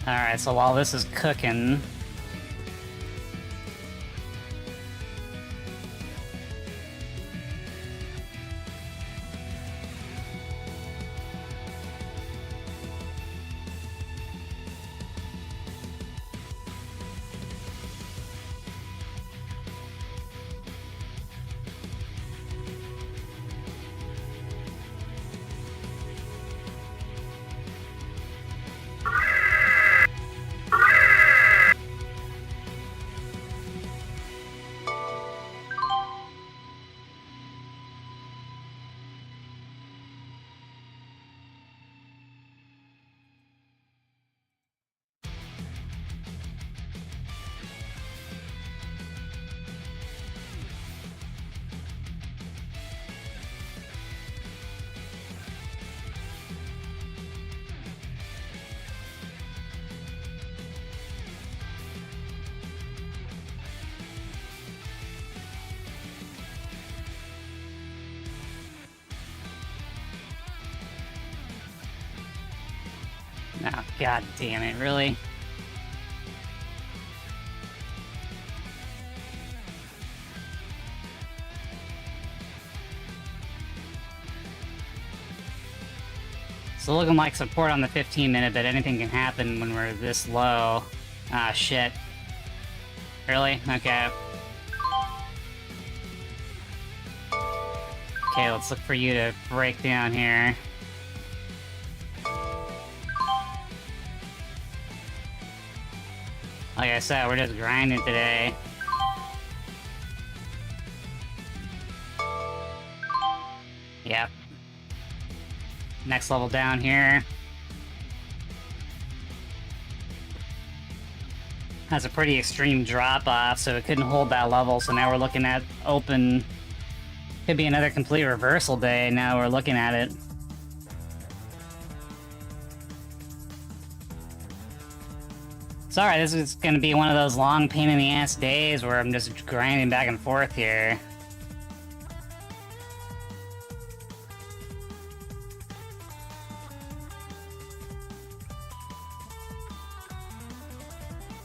Alright, so while this is cooking... Oh, god damn it, really? So looking like support on the 15-minute, but anything can happen when we're this low. Ah, shit. Really? Okay. Okay, let's look for you to break down here. Like I said, we're just grinding today. Yep. Next level down here. Has a pretty extreme drop-off, so it couldn't hold that level, so now we're looking at open... Could be another complete reversal day, now we're looking at it. Sorry, this is gonna be one of those long pain-in-the-ass days where I'm just grinding back and forth here.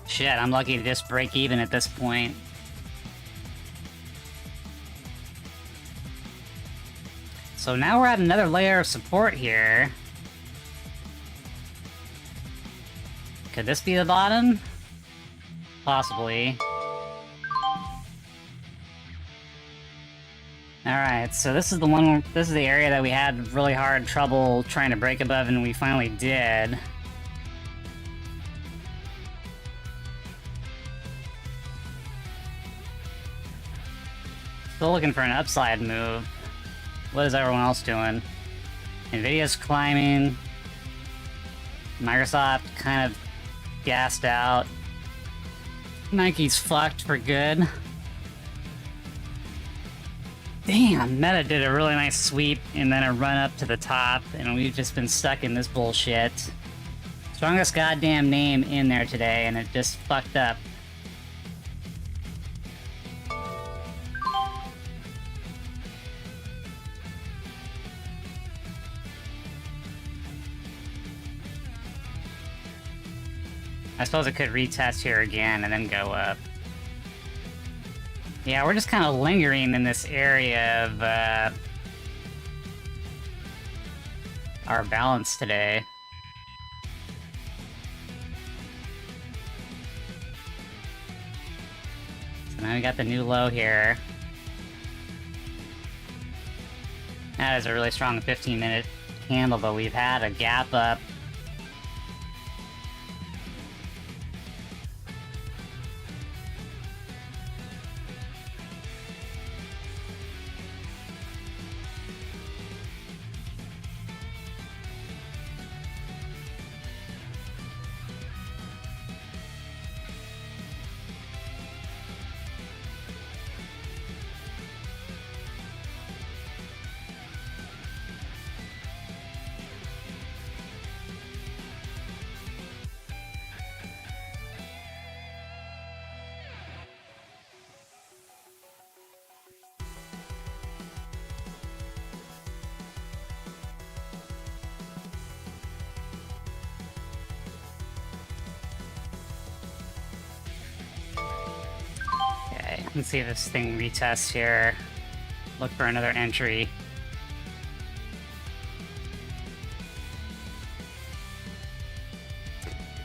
Shit, I'm lucky to just break even at this point. So now we're at another layer of support here. Could this be the bottom? Possibly. Alright, so this is the one, this is the area that we had really hard trouble trying to break above, and we finally did. Still looking for an upside move. What is everyone else doing? Nvidia's climbing. Microsoft kind of gassed out. Nike's fucked for good. Damn, Meta did a really nice sweep and then a run up to the top, and we've just been stuck in this bullshit. Strongest goddamn name in there today, and it just fucked up. I suppose it could retest here again and then go up. Yeah, we're just kind of lingering in this area of our balance today. So now we got the new low here. That is a really strong 15-minute candle, but we've had a gap up. Let's see if this thing retests here. Look for another entry.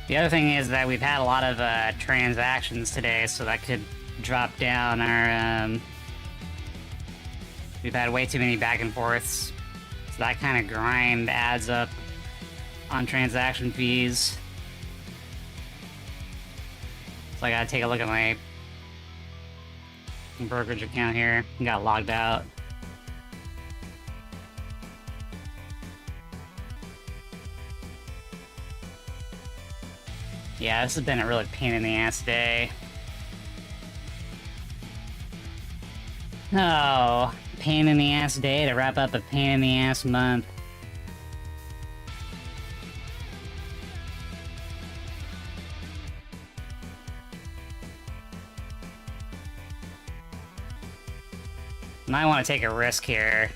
The other thing is that we've had a lot of transactions today, so that could drop down our... We've had way too many back and forths, so that kind of grind adds up on transaction fees. So I gotta take a look at my brokerage account here. Got logged out. Yeah, this has been a really pain in the ass day. Oh, pain in the ass day to wrap up a pain in the ass month. Might want to take a risk here.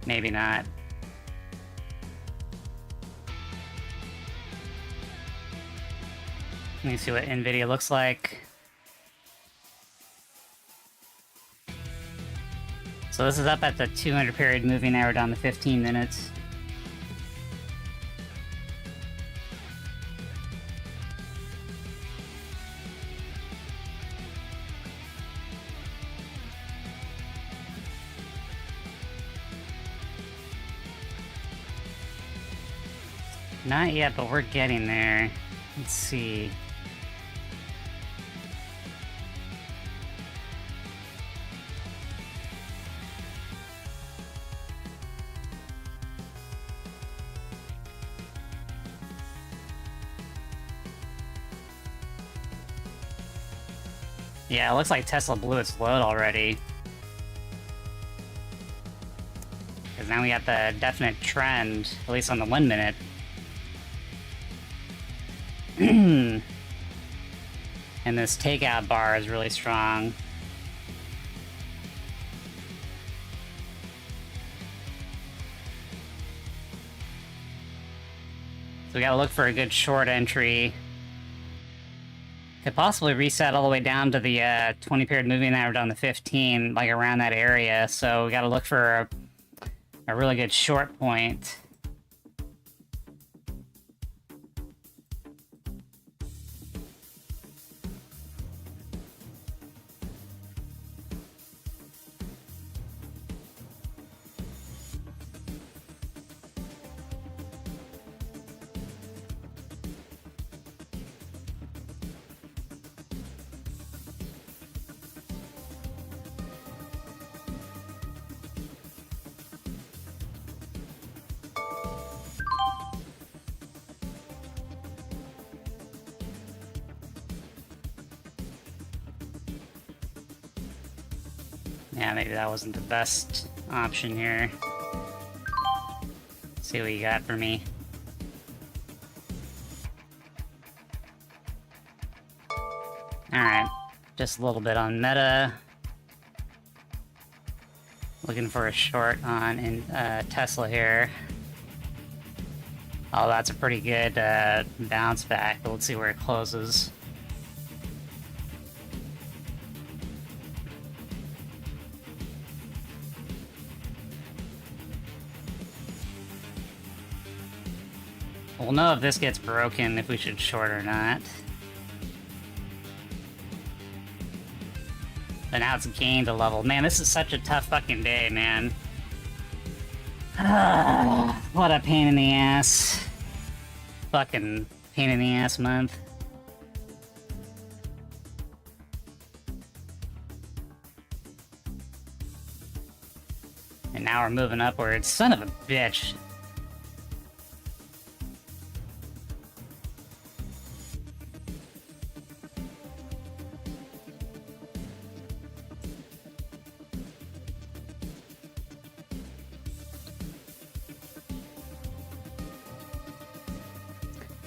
Maybe not. Let me see what NVIDIA looks like. So this is up at the 200 period moving hour down to 15 minutes. Not yet, but we're getting there. Let's see. Yeah, it looks like Tesla blew its load already. Because now we got the definite trend, at least on the 1 minute. And this takeout bar is really strong. So we gotta look for a good short entry. Could possibly reset all the way down to the 20 period moving average down to 15, like around that area. So we gotta look for a really good short point. Yeah, maybe that wasn't the best option here. Let's see what you got for me. Alright, just a little bit on Meta. Looking for a short on Tesla here. Oh, that's a pretty good bounce back, but let's see where it closes. We'll know if this gets broken, if we should short or not. But now it's gained a level. Man, this is such a tough fucking day, man. What a pain in the ass. Fucking pain in the ass month. And now we're moving upwards. Son of a bitch.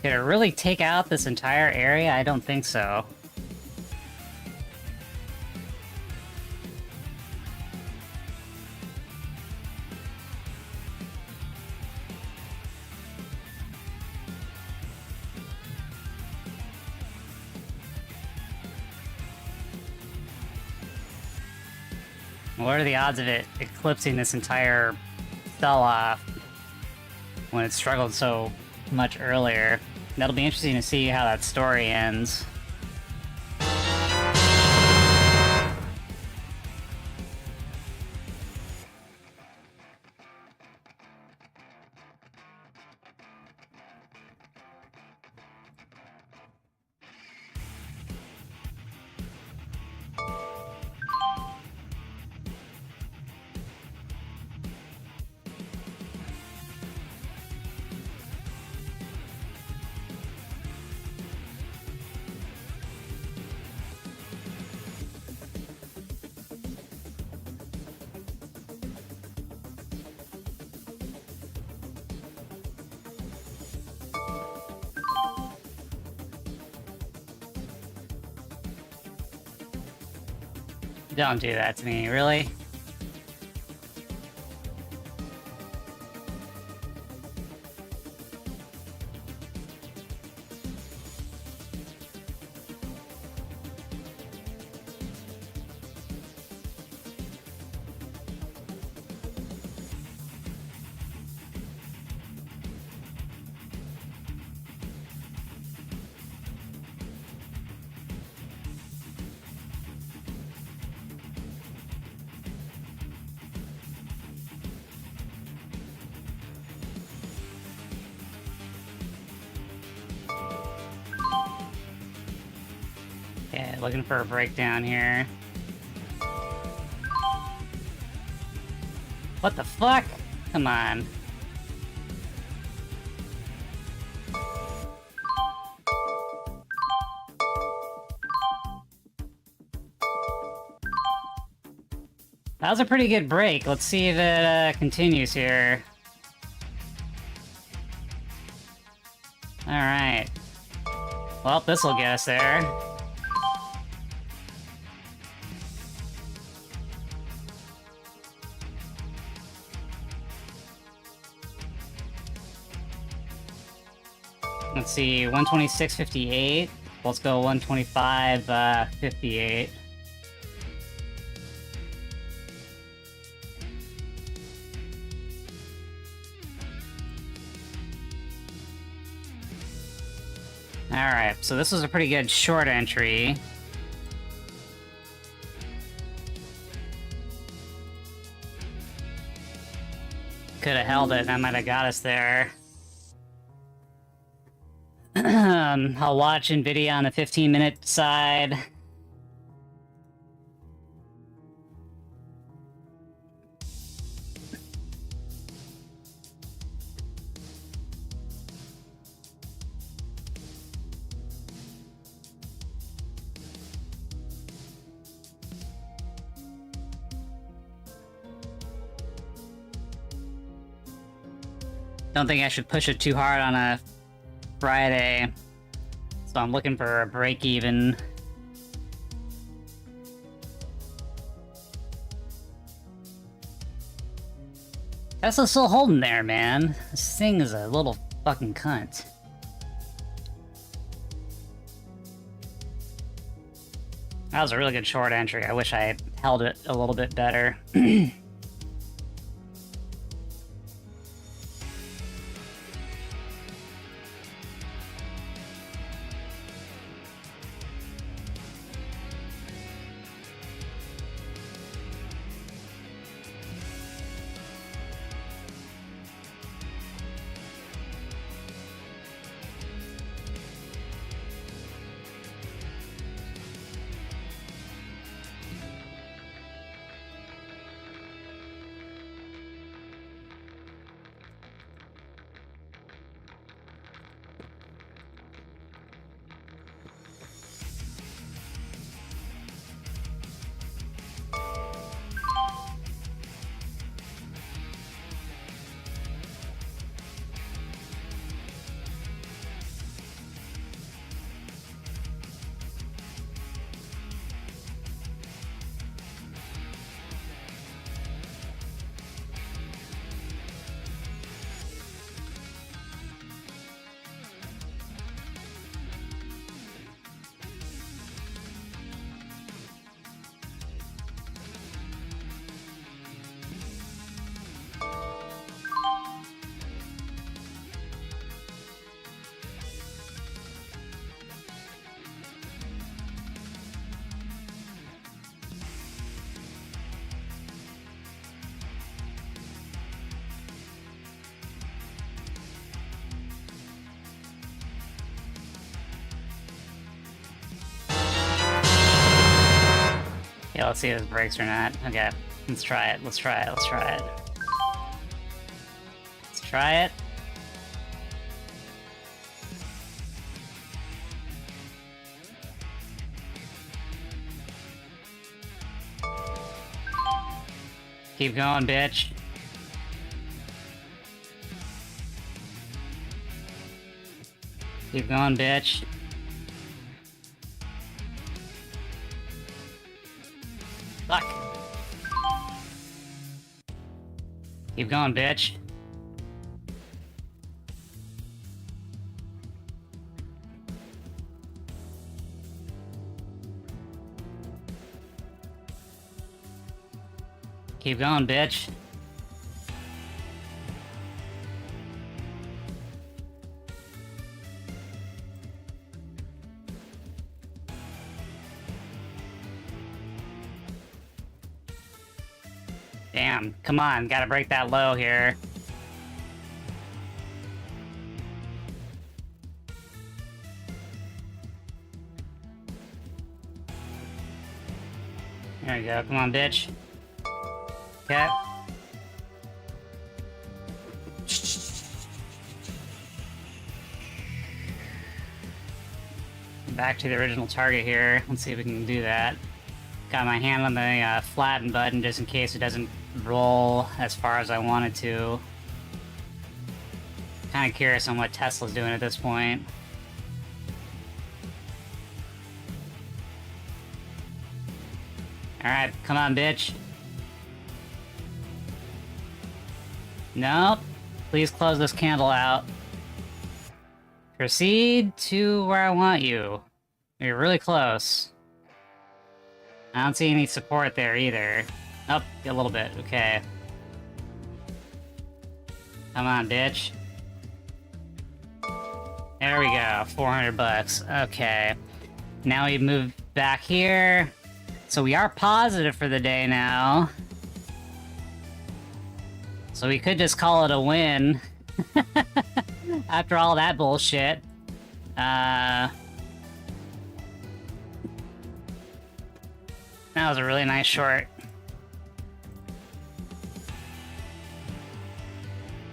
Did it really take out this entire area? I don't think so. What are the odds of it eclipsing this entire sell-off when it struggled so much earlier? That'll be interesting to see how that story ends. Don't do that to me, really? Okay, looking for a breakdown here. What the fuck? Come on. That was a pretty good break. Let's see if it continues here. Alright. Well, this'll get us there. Let's see, 126.58. Let's go 125.58. Alright, so this was a pretty good short entry. Could have held it, that might have got us there. I'll watch NVIDIA on the 15-minute side. Don't think I should push it too hard on a Friday, so I'm looking for a break even. Tesla's still holding there, man. This thing is a little fucking cunt. That was a really good short entry. I wish I had held it a little bit better. Okay, let's see if this breaks or not. Okay, let's try it. Let's try it. Let's try it. Let's try it. Keep going, bitch. Keep going, bitch. Fuck. Keep going, bitch. Keep going, bitch. Damn, come on, gotta break that low here. There we go, come on, bitch. Okay. Back to the original target here. Let's see if we can do that. Got my hand on the flatten button just in case it doesn't roll as far as I want it to. Kind of curious on what Tesla's doing at this point. Alright, come on, bitch. Nope. Please close this candle out. Proceed to where I want you. You're really close. I don't see any support there either. Oh, a little bit. Okay. Come on, bitch. There we go. 400 bucks. Okay. Now we move back here. So we are positive for the day now. So we could just call it a win. After all that bullshit. That was a really nice short.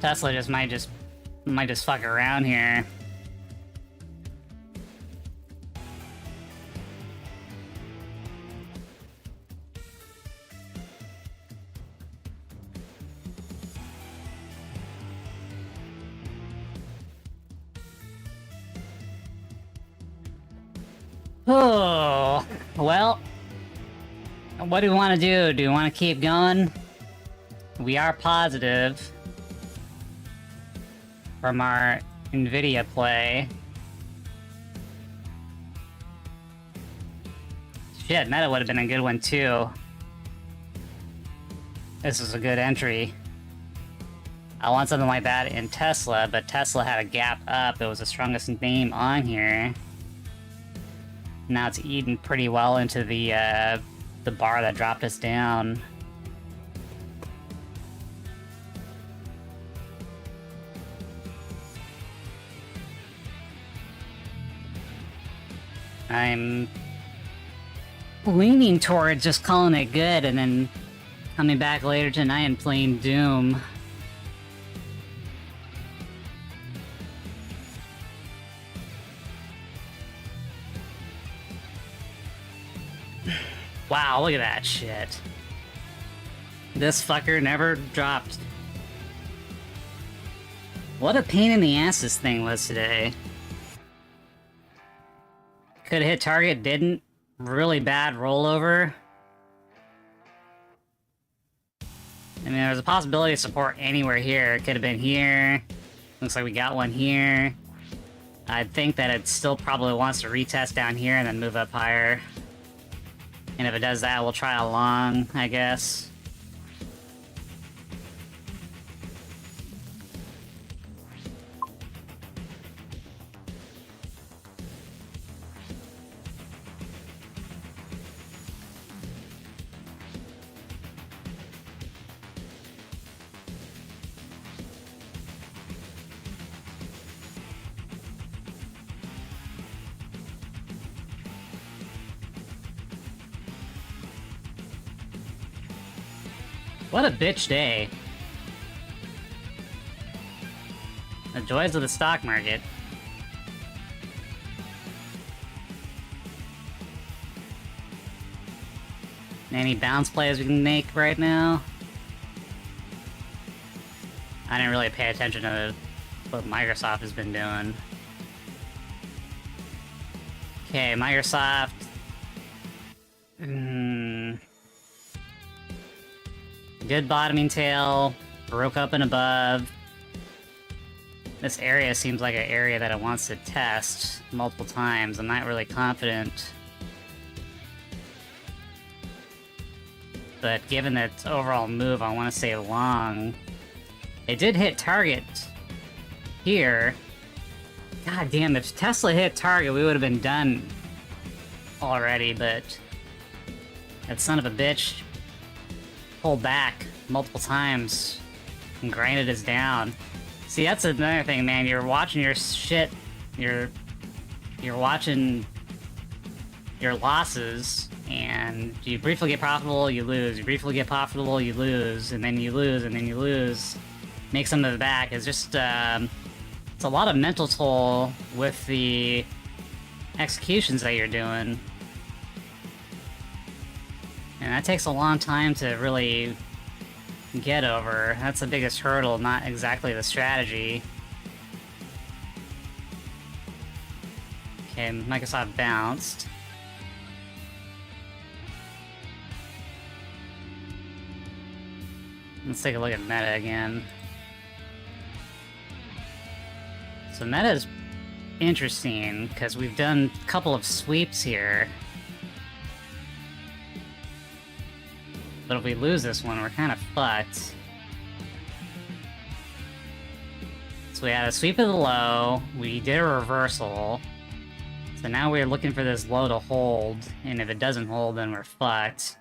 Tesla might just fuck around here. Oh, well, what do we want to do? Do we want to keep going? We are positive from our NVIDIA play. Shit, Meta would have been a good one too. This is a good entry. I want something like that in Tesla, but Tesla had a gap up. It was the strongest name on here. Now it's eaten pretty well into the bar that dropped us down. I'm leaning towards just calling it good and then coming back later tonight and playing Doom. Wow, look at that shit. This fucker never dropped. What a pain in the ass this thing was today. Could have hit target, didn't. Really bad rollover. I mean, there's a possibility of support anywhere here. It could have been here. Looks like we got one here. I think that it still probably wants to retest down here and then move up higher. And if it does that, we'll try a long, I guess. What a bitch day. The joys of the stock market. Any bounce plays we can make right now? I didn't really pay attention to what Microsoft has been doing. Okay, Microsoft. Good bottoming tail. Broke up and above. This area seems like an area that it wants to test multiple times. I'm not really confident. But given its overall move, I want to say long. It did hit target here. God damn, if Tesla hit target, we would have been done already, but that son of a bitch pulled back multiple times and grinded us down. See, that's another thing, man. You're watching your shit. You're watching your losses, and you briefly get profitable, you lose. You briefly get profitable, you lose, and then you lose, and then you lose. Make some of it back. It's just it's a lot of mental toll with the executions that you're doing, and that takes a long time to really get over. That's the biggest hurdle, not exactly the strategy. Okay, Microsoft bounced. Let's take a look at Meta again. So Meta is interesting, because we've done a couple of sweeps here. But if we lose this one, we're kind of fucked. So we had a sweep of the low, we did a reversal. So now we're looking for this low to hold, and if it doesn't hold, then we're fucked.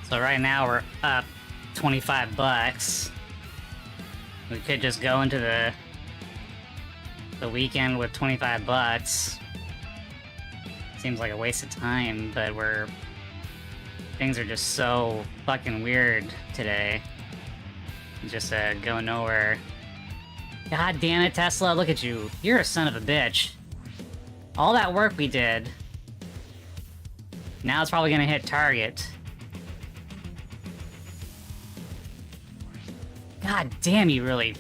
So right now we're up 25 bucks. We could just go into the weekend with 25 bucks. Seems like a waste of time, but things are just so fucking weird today. Just going nowhere. God damn it, Tesla, look at you. You're a son of a bitch. All that work we did. Now it's probably gonna hit target. God damn, you really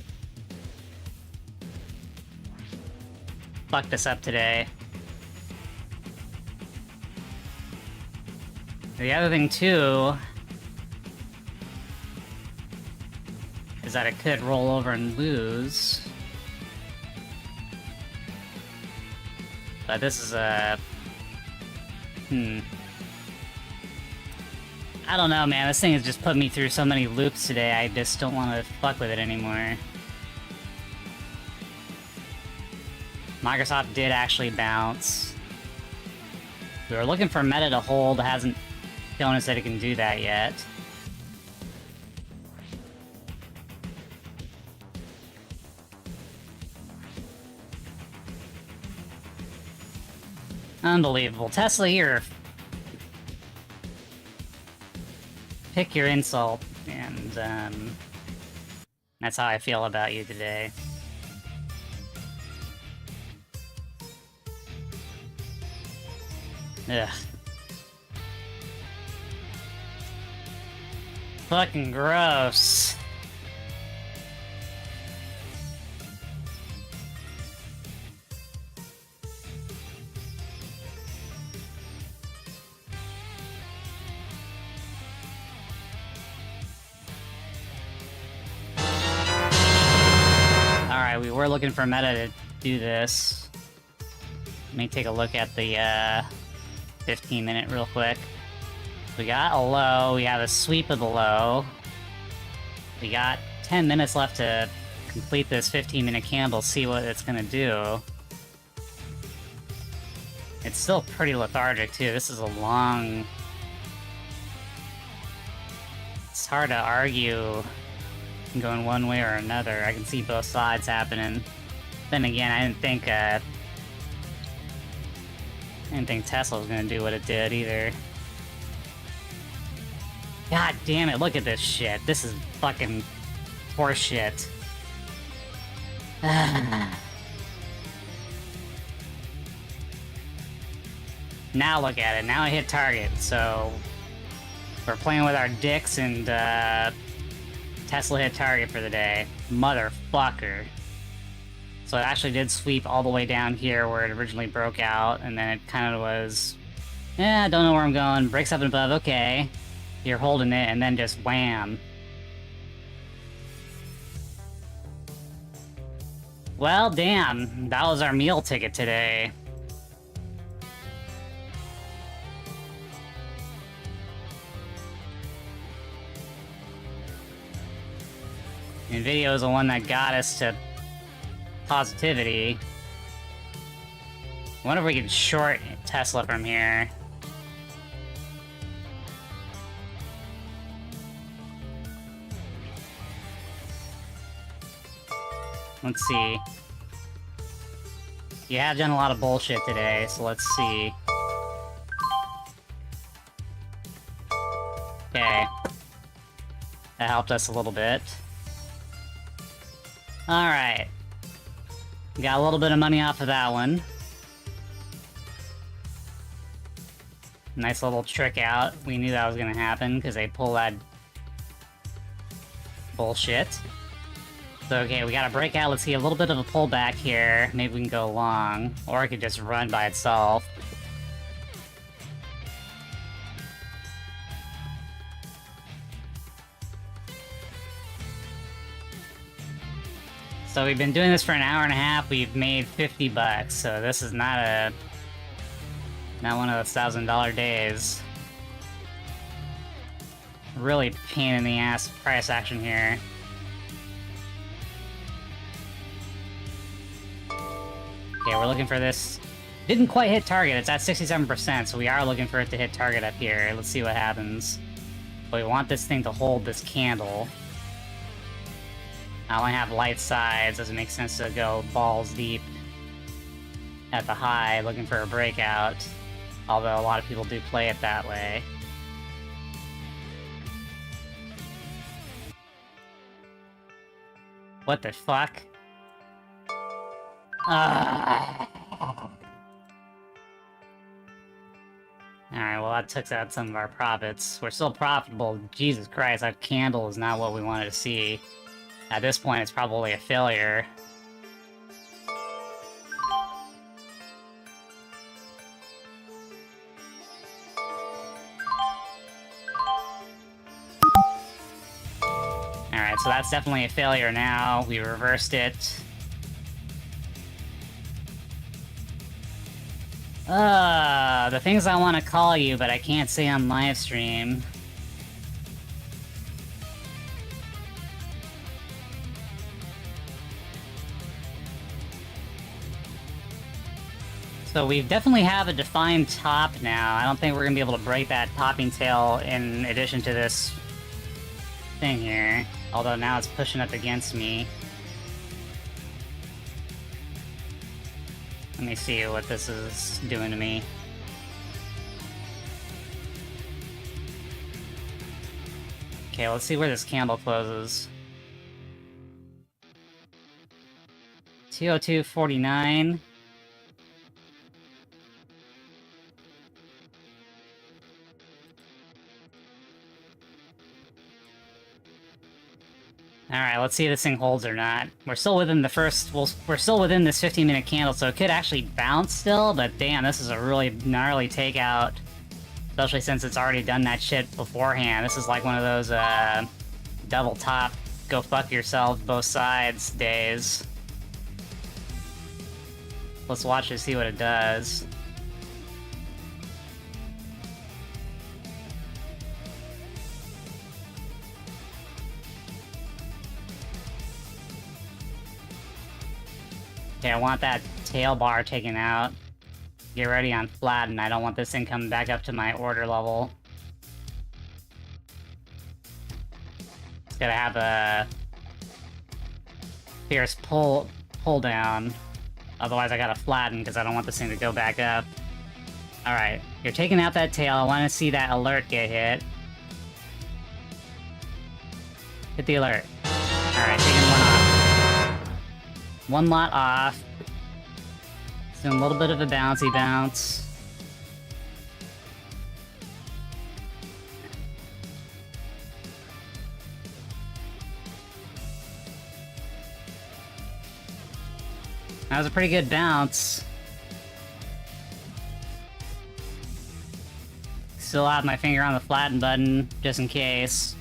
fucked us up today. The other thing, too, is that it could roll over and lose. But this is a... I don't know, man. This thing has just put me through so many loops today, I just don't want to fuck with it anymore. Microsoft did actually bounce. We were looking for Meta to hold, hasn't shown us that it can do that yet. Unbelievable. Tesla, you're... Pick your insult, and that's how I feel about you today. Ugh. Fucking gross. Alright, we were looking for Meta to do this. Let me take a look at the 15-minute real quick. We got a low, we have a sweep of the low. We got 10 minutes left to complete this 15-minute candle, see what it's gonna do. It's still pretty lethargic, too. This is a long... It's hard to argue going one way or another. I can see both sides happening. Then again, I didn't think Tesla was gonna do what it did either. God damn it, look at this shit. This is fucking horse shit. Now look at it. Now I hit target, so we're playing with our dicks and Tesla hit target for the day. Motherfucker. So it actually did sweep all the way down here where it originally broke out, and then it kind of was, I don't know where I'm going, breaks up and above, okay. You're holding it, and then just wham. Well, damn, that was our meal ticket today. NVIDIA was the one that got us to positivity. I wonder if we can short Tesla from here. Let's see. You have done a lot of bullshit today, so let's see. Okay. That helped us a little bit. Alright. Got a little bit of money off of that one. Nice little trick out. We knew that was gonna happen, because they pull that bullshit. So, okay, we gotta break out. Let's see, a little bit of a pullback here. Maybe we can go long. Or it could just run by itself. So we've been doing this for an hour and a half. We've made 50 bucks. So this is not one of those $1,000 days. Really pain in the ass price action here. Okay, we're looking for this. Didn't quite hit target. It's at 67%, so we are looking for it to hit target up here. Let's see what happens. But we want this thing to hold this candle. I only have light sides. Doesn't make sense to go balls deep at the high looking for a breakout. Although a lot of people do play it that way. What the fuck? Alright, well that took out some of our profits. We're still profitable. Jesus Christ, that candle is not what we wanted to see. At this point, it's probably a failure. Alright, so that's definitely a failure now. We reversed it. The things I want to call you, but I can't say on live stream. So we definitely have a defined top now. I don't think we're gonna be able to break that topping tail in addition to this thing here. Although now it's pushing up against me. Let me see what this is doing to me. Okay, let's see where this candle closes. 202.49. Alright, let's see if this thing holds or not. We're still within the first... we're still within this 15-minute candle, so it could actually bounce still, but damn, this is a really gnarly takeout. Especially since it's already done that shit beforehand. This is like one of those, double top, go fuck yourself, both sides days. Let's watch to see what it does. Okay, I want that tail bar taken out. Get ready on flat, and I don't want this thing coming back up to my order level. Gotta have a fierce pull down. Otherwise I gotta flatten because I don't want this thing to go back up. Alright, you're taking out that tail. I want to see that alert get hit. Hit the alert. Alright, taking one off. One lot off. Doing a little bit of a bouncy bounce. That was a pretty good bounce. Still have my finger on the flatten button, just in case.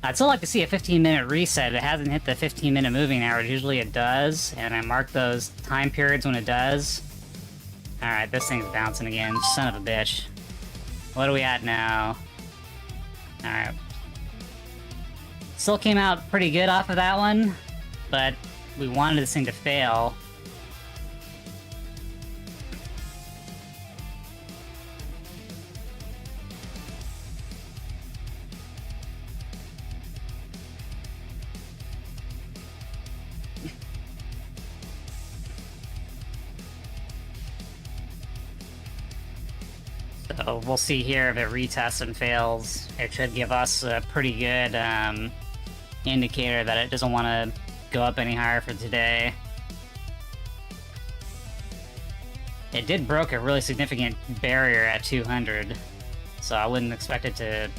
I'd still like to see a 15-minute reset. It hasn't hit the 15-minute moving average. Usually it does, and I mark those time periods when it does. Alright, this thing's bouncing again. Son of a bitch. What are we at now? Alright. Still came out pretty good off of that one, but we wanted this thing to fail. So we'll see here if it retests and fails. It should give us a pretty good indicator that it doesn't want to go up any higher for today. It did broke a really significant barrier at 200, so I wouldn't expect it to...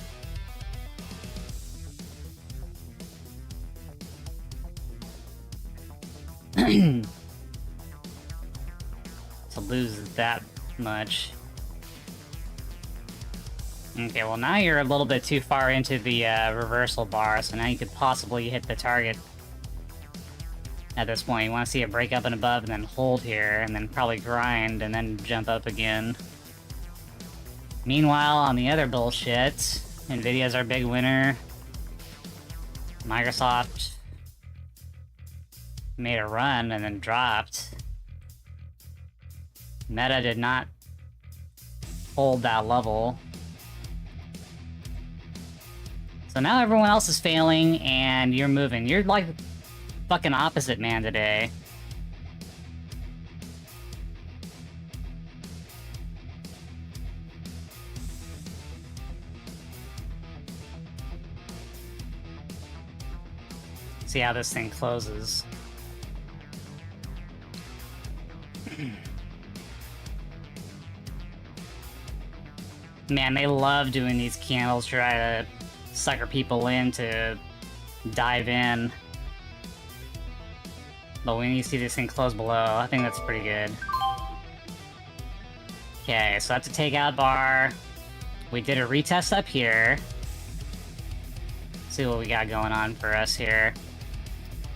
to lose that much. Okay, well now you're a little bit too far into the reversal bar, so now you could possibly hit the target at this point. You want to see it break up and above and then hold here, and then probably grind, and then jump up again. Meanwhile, on the other bullshit, Nvidia's our big winner. Microsoft made a run and then dropped. Meta did not hold that level. So now everyone else is failing, and you're moving. You're like fucking opposite man today. See how this thing closes. Man, they love doing these candles, try to sucker people in to dive in. But when you see this thing close below, I think that's pretty good. Okay, so that's a takeout bar. We did a retest up here. See what we got going on for us here.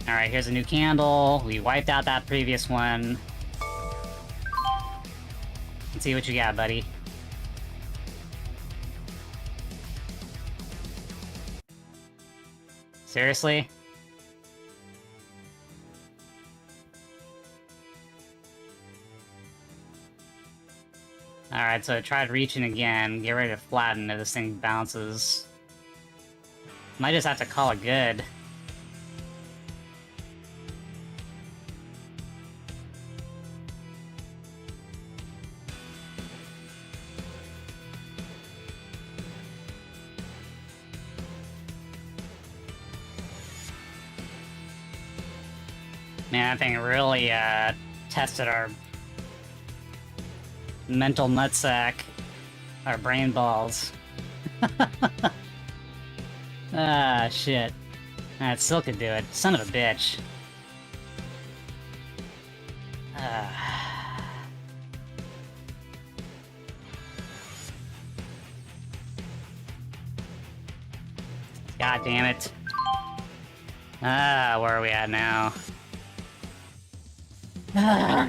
Alright, here's a new candle. We wiped out that previous one. Let's see what you got, buddy. Seriously? Alright, so I tried reaching again. Get ready to flatten if this thing bounces. Might just have to call it good. Man, that thing really tested our mental nutsack, our brain balls. Ah, shit. It still could do it. Son of a bitch. God damn it. Where are we at now?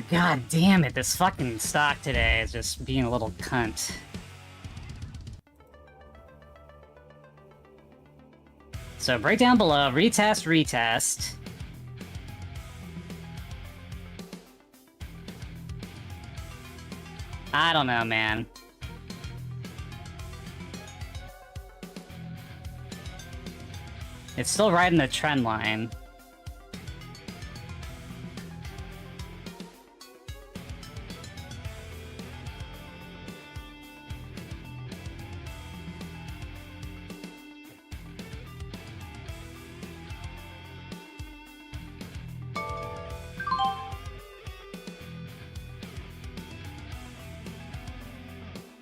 God damn it, this fucking stock today is just being a little cunt. So break down below, retest, retest. I don't know, man. It's still right in the trend line.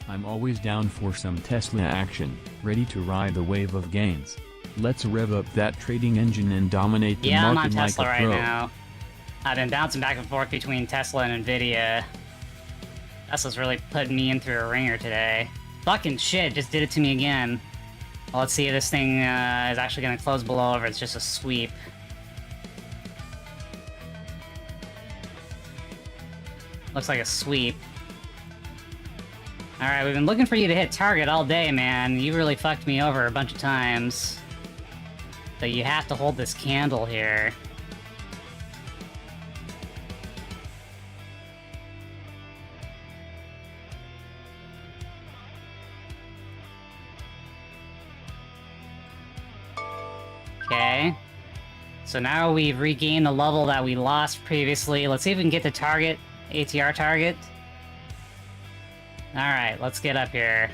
I'm always down for some Tesla action, ready to ride the wave of gains. Let's rev up that trading engine and dominate the Yeah, I'm on market like Tesla a right pro. now. I've been bouncing back and forth between Tesla and Nvidia. Tesla's really putting me in through a ringer today. Fucking shit, just did it to me again. Well, let's see if this thing is actually going to close below or if it's just a sweep. Looks like a sweep. Alright, we've been looking for you to hit target all day, man. You really fucked me over a bunch of times. So you have to hold this candle here. Okay. So now we've regained the level that we lost previously. Let's see if we can get the target, ATR target. Alright, let's get up here.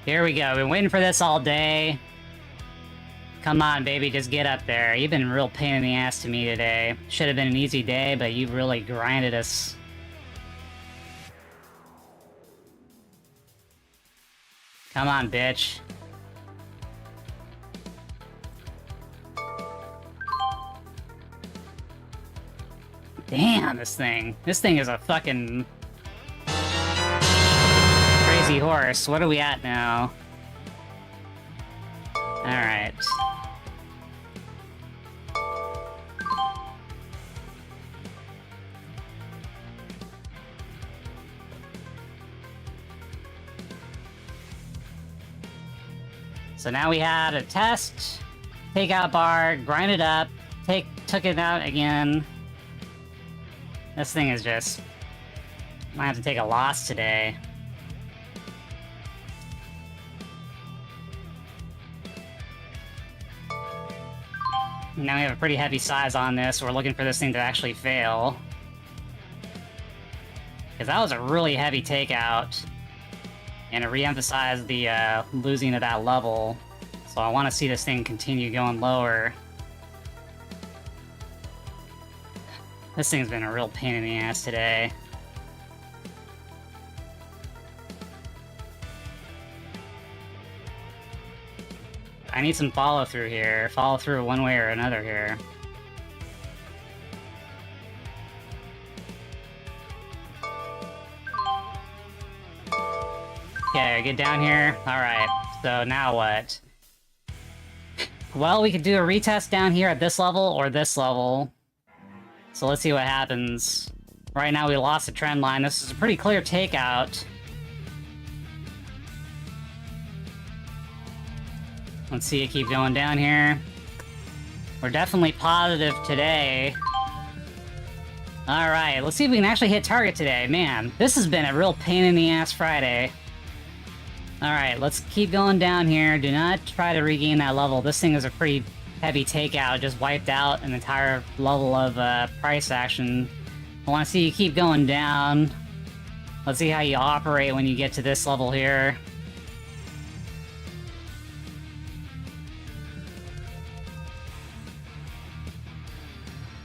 Here we go. Been waiting for this all day. Come on, baby, just get up there. You've been a real pain in the ass to me today. Should have been an easy day, but you really grinded us. Come on, bitch. Damn, this thing. This thing is a fucking... crazy horse. What are we at now? Alright. So now we had a test, takeout bar, grind it up, took it out again. This thing is just... might have to take a loss today. Now we have a pretty heavy size on this, so we're looking for this thing to actually fail. Because that was a really heavy takeout. And it re-emphasized the losing of that level. So I want to see this thing continue going lower. This thing's been a real pain in the ass today. I need some follow-through here. Follow-through one way or another here. Okay, get down here. Alright, so now what? Well, we could do a retest down here at this level or this level. So let's see what happens. Right now we lost the trend line. This is a pretty clear takeout. Let's see it keep going down here. We're definitely positive today. Alright, let's see if we can actually hit target today. Man, this has been a real pain in the ass Friday. Alright, let's keep going down here. Do not try to regain that level. This thing is a pretty heavy takeout. Just wiped out an entire level of price action. I want to see you keep going down. Let's see how you operate when you get to this level here.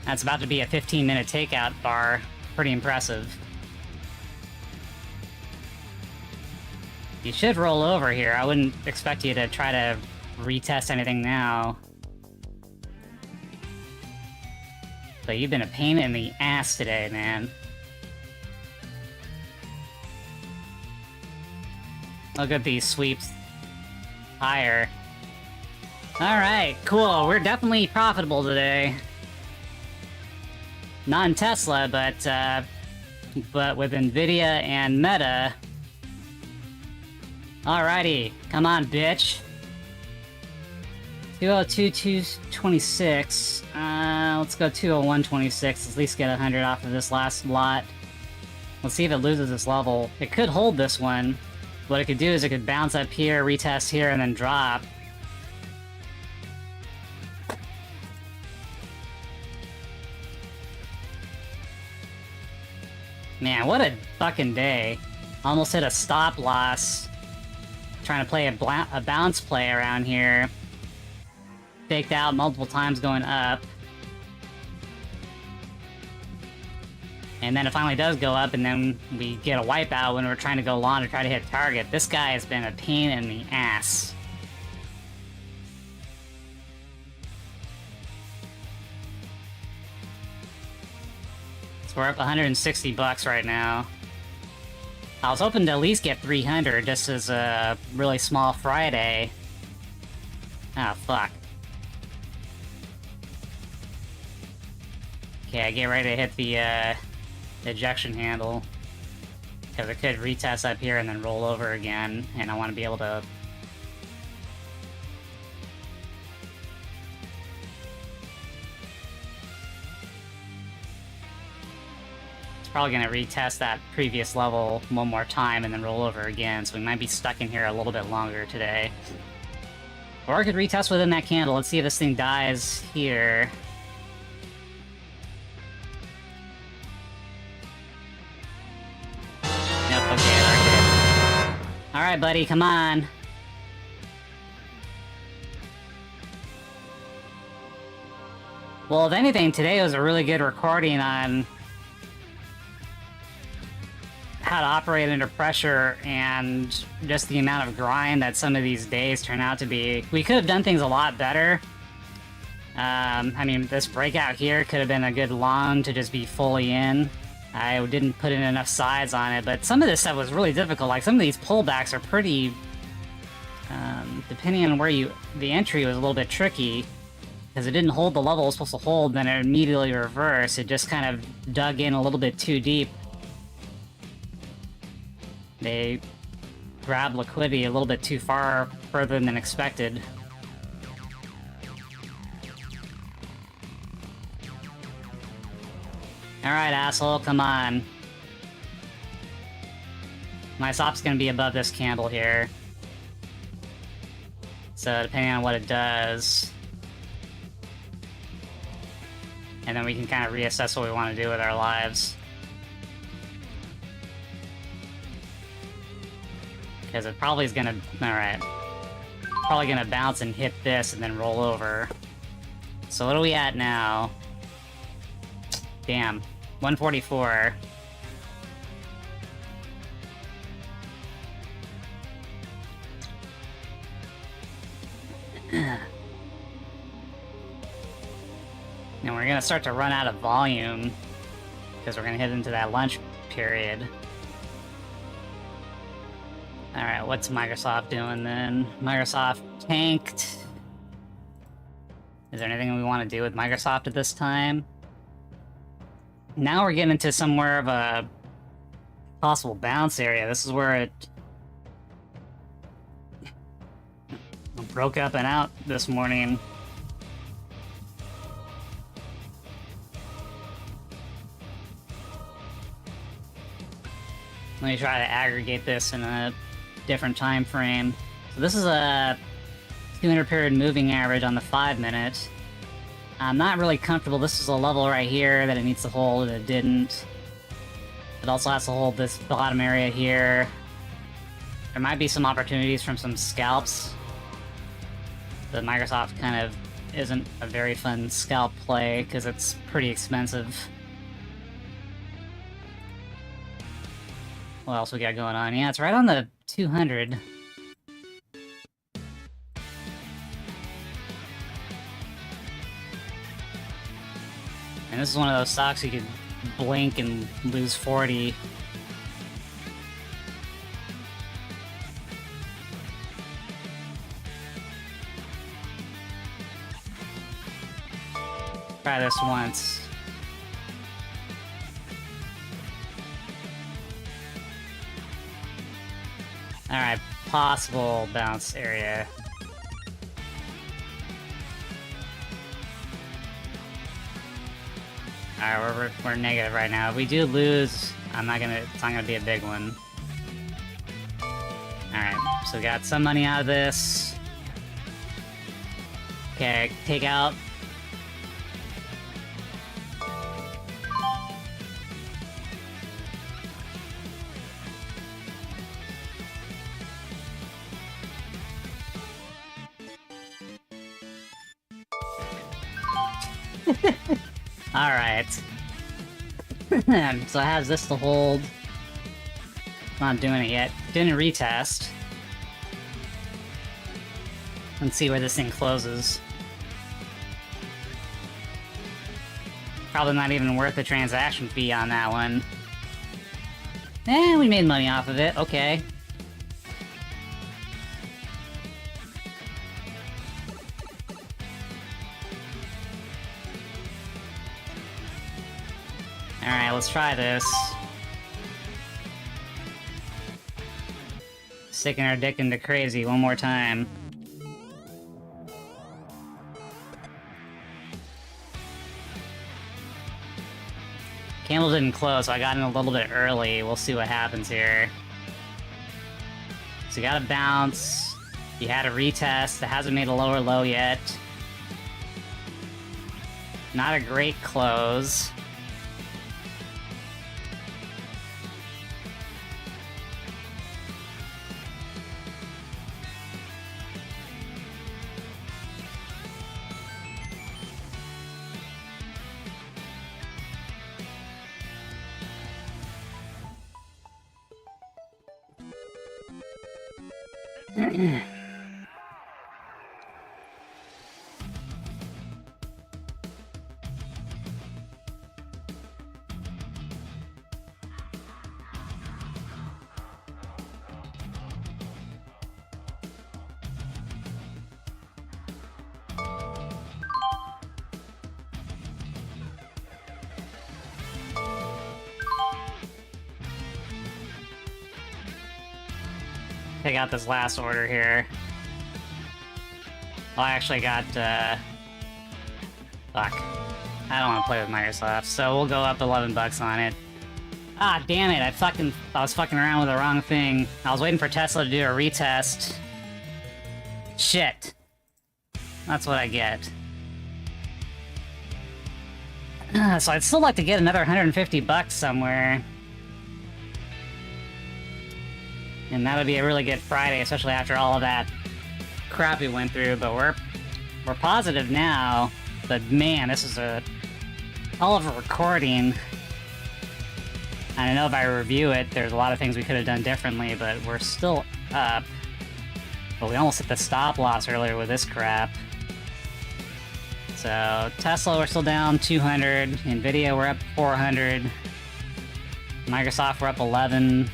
That's about to be a 15-minute takeout bar. Pretty impressive. You should roll over here. I wouldn't expect you to try to retest anything now. But you've been a pain in the ass today, man. Look at these sweeps. Higher. Alright, cool. We're definitely profitable today. Not in Tesla, but with Nvidia and Meta. Alrighty, come on, bitch. 202.226. Let's go 201.26. At least get 100 off of this last lot. Let's see if it loses this level. It could hold this one. What it could do is it could bounce up here, retest here, and then drop. Man, what a fucking day. Almost hit a stop loss. Trying to play a bounce play around here. Faked out multiple times going up. And then it finally does go up, and then we get a wipeout when we're trying to go long to try to hit target. This guy has been a pain in the ass. So we're up 160 bucks right now. I was hoping to at least get 300 just as a really small Friday. Oh, fuck. Okay, I get ready to hit the ejection handle. Because it could retest up here and then roll over again, and I want to be able to... It's probably going to retest that previous level one more time and then roll over again, so we might be stuck in here a little bit longer today. Or I could retest within that candle. Let's see if this thing dies here. Nope, okay, we're good. Alright, buddy, come on. Well, if anything, today was a really good recording on how to operate under pressure and just the amount of grind that some of these days turn out to be. We could have done things a lot better. I mean, this breakout here could have been a good long to just be fully in. I didn't put in enough sides on it, but some of this stuff was really difficult. Like, some of these pullbacks are pretty... depending on where the entry was a little bit tricky, because it didn't hold the level it was supposed to hold, then it immediately reversed. It just kind of dug in a little bit too deep. They grabbed liquidity a little bit too far further than expected. Alright, asshole, come on. My stop's gonna be above this candle here. So, depending on what it does... And then we can kind of reassess what we want to do with our lives. Because it probably is gonna... Alright. Probably gonna bounce and hit this and then roll over. So what are we at now? Damn. 144. And we're gonna start to run out of volume. Because we're gonna hit into that lunch period. Alright, what's Microsoft doing then? Microsoft tanked. Is there anything we want to do with Microsoft at this time? Now we're getting into somewhere of a possible bounce area. This is where it broke up and out this morning. Let me try to aggregate this in a different time frame. So this is a 200 period moving average on the 5-minute. I'm not really comfortable. This is a level right here that it needs to hold, and it didn't. It also has to hold this bottom area here. There might be some opportunities from some scalps. But Microsoft kind of isn't a very fun scalp play because it's pretty expensive. What else we got going on? Yeah, it's right on the 200. And this is one of those stocks you could blink and lose 40. Try this once. Alright, possible bounce area. Alright, we're negative right now. If we do lose, it's not gonna be a big one. Alright, so we got some money out of this. Okay, take out. Alright. So it has this to hold. Not doing it yet. Didn't retest. Let's see where this thing closes. Probably not even worth the transaction fee on that one. Eh, we made money off of it. Okay. Alright, let's try this. Sticking our dick into crazy one more time. Candle didn't close, so I got in a little bit early. We'll see what happens here. So you got a bounce. You had a retest. It hasn't made a lower low yet. Not a great close. Take out this last order here. Well, I actually got, fuck. I don't want to play with Microsoft, so we'll go up 11 bucks on it. Ah, damn it, I was fucking around with the wrong thing. I was waiting for Tesla to do a retest. Shit. That's what I get. So I'd still like to get another 150 bucks somewhere. And that would be a really good Friday, especially after all of that crap we went through. But we're positive now. But man, this is a hell of a recording. And I know if I review it, there's a lot of things we could have done differently, but we're still up. But we almost hit the stop loss earlier with this crap. So Tesla, we're still down 200. Nvidia, we're up 400. Microsoft, we're up 11.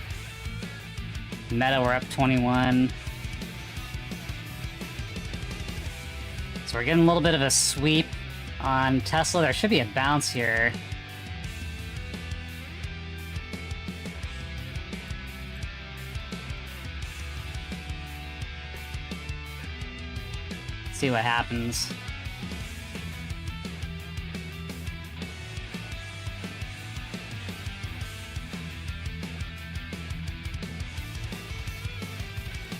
Meta, we're up 21. So we're getting a little bit of a sweep on Tesla. There should be a bounce here. See what happens.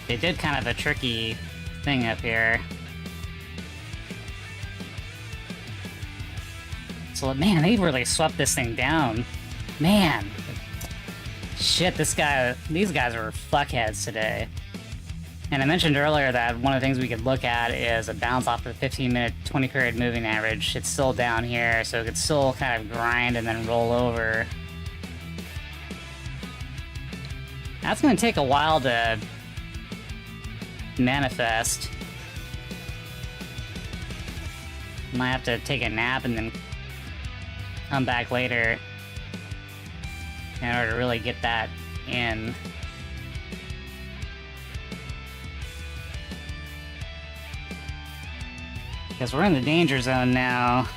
They did kind of a tricky thing up here. So, man, they really swept this thing down. Man. Shit, these guys are fuckheads today. And I mentioned earlier that one of the things we could look at is a bounce off the 15-minute, 20-period moving average. It's still down here, so it could still kind of grind and then roll over. That's going to take a while to manifest. Might have to take a nap and then come back later in order to really get that in. Because we're in the danger zone now.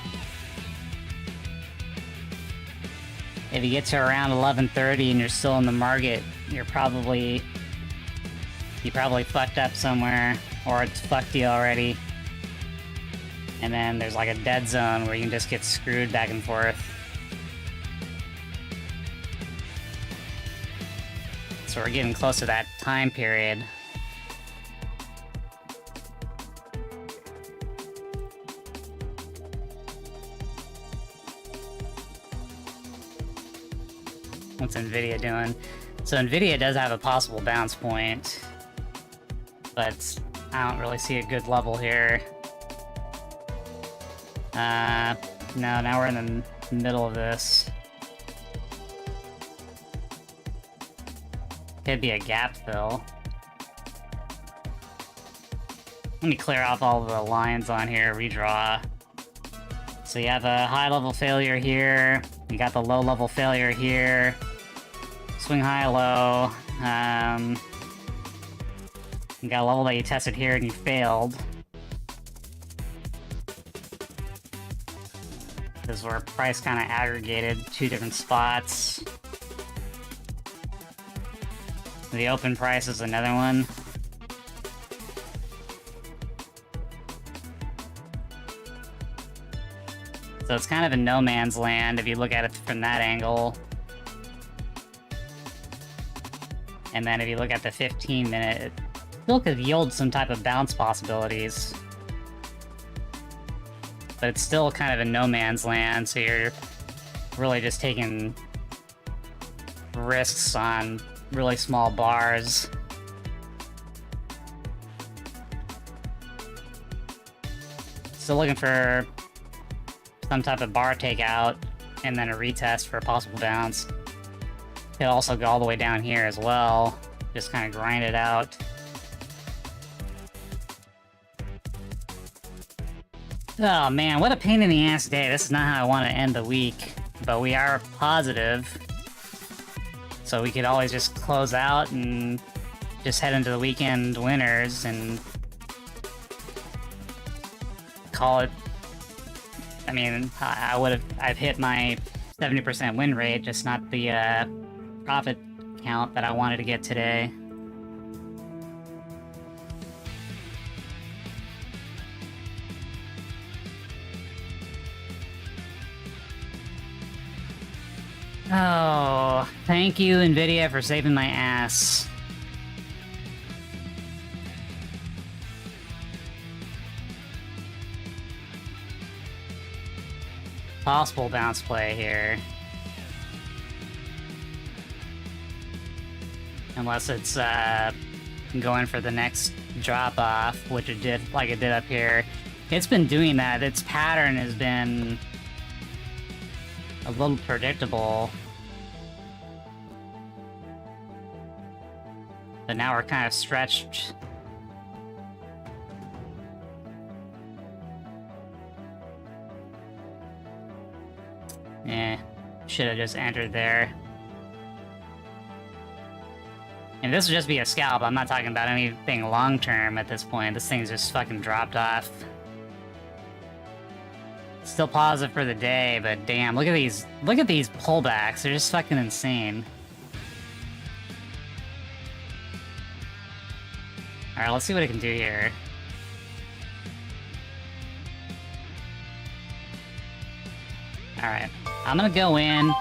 If you get to around 11:30 and you're still in the market, you probably fucked up somewhere, or it's fucked you already. And then there's like a dead zone where you can just get screwed back and forth. So we're getting close to that time period. What's Nvidia doing? So Nvidia does have a possible bounce point, but I don't really see a good level here. No, now we're in the middle of this. Could be a gap fill. Let me clear off all the lines on here, redraw. So you have a high level failure here, you got the low level failure here. Swing high, low. You got a level that you tested here and you failed. This is where price kind of aggregated two different spots. The open price is another one. So it's kind of a no man's land if you look at it from that angle. And then if you look at the 15-minute, it still could yield some type of bounce possibilities. But it's still kind of a no man's land, so you're really just taking risks on really small bars. Still looking for some type of bar takeout, and then a retest for a possible bounce. Could also go all the way down here as well. Just kind of grind it out. Oh man, what a pain in the ass day. This is not how I want to end the week. But we are positive. So we could always just close out and just head into the weekend winners and call it. I mean, I've hit my 70% win rate, just not the profit count that I wanted to get today. Oh, thank you, NVIDIA, for saving my ass. Possible bounce play here. Unless it's going for the next drop-off, which it did, like it did up here. It's been doing that. Its pattern has been a little predictable. But now we're kind of stretched. Should have just entered there. And this would just be a scalp. I'm not talking about anything long-term at this point. This thing's just fucking dropped off. Still positive for the day, but damn, look at these pullbacks. They're just fucking insane. Alright, let's see what it can do here. Alright, I'm gonna go in. I'm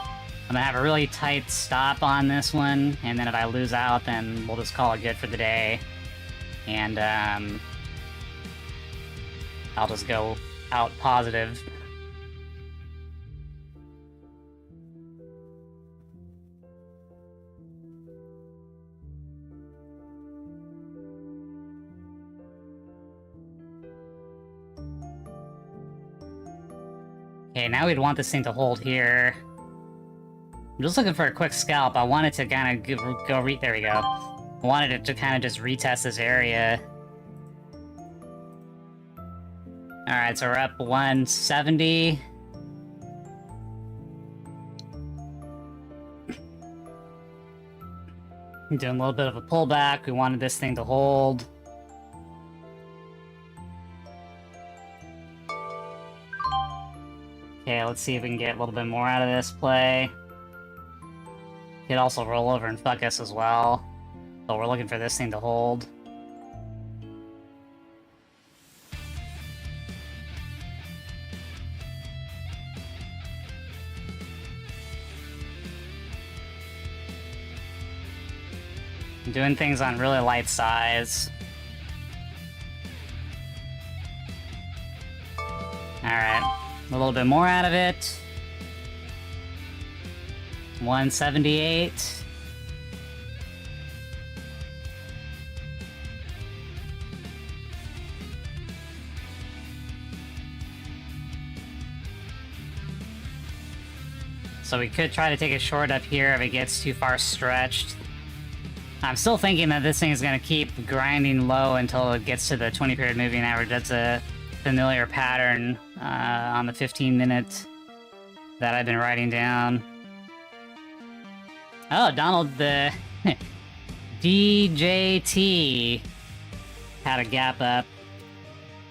gonna have a really tight stop on this one, and then if I lose out, then we'll just call it good for the day. And, I'll just go out positive. Okay, now we'd want this thing to hold here. I'm just looking for a quick scalp. I wanted to kind of there we go. I wanted it to kind of just retest this area. Alright, so we're up 170. Doing a little bit of a pullback. We wanted this thing to hold. Okay, let's see if we can get a little bit more out of this play. Could also roll over and fuck us as well. But we're looking for this thing to hold. I'm doing things on really light size. Alright. A little bit more out of it. 178. So we could try to take a short up here if it gets too far stretched. I'm still thinking that this thing is going to keep grinding low until it gets to the 20-period moving average. That's a familiar pattern on the 15-minute that I've been writing down. Oh, Donald the DJT had a gap up.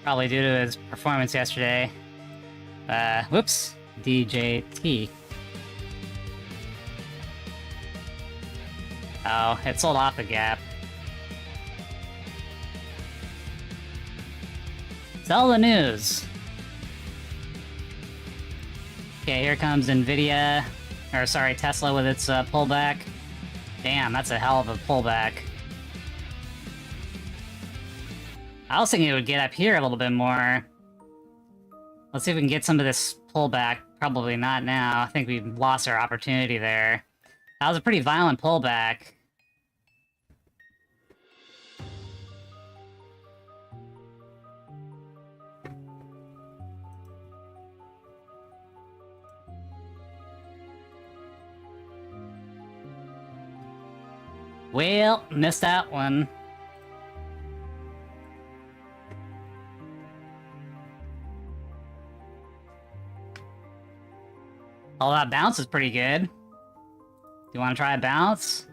Probably due to his performance yesterday. Whoops. DJT. Oh, it sold off the gap. Sell the news. Okay, here comes Nvidia, or sorry, Tesla with its pullback. Damn, that's a hell of a pullback. I was thinking it would get up here a little bit more. Let's see if we can get some of this pullback. Probably not now. I think we've lost our opportunity there. That was a pretty violent pullback. Well, missed that one. Oh, that bounce is pretty good. Do you want to try a bounce?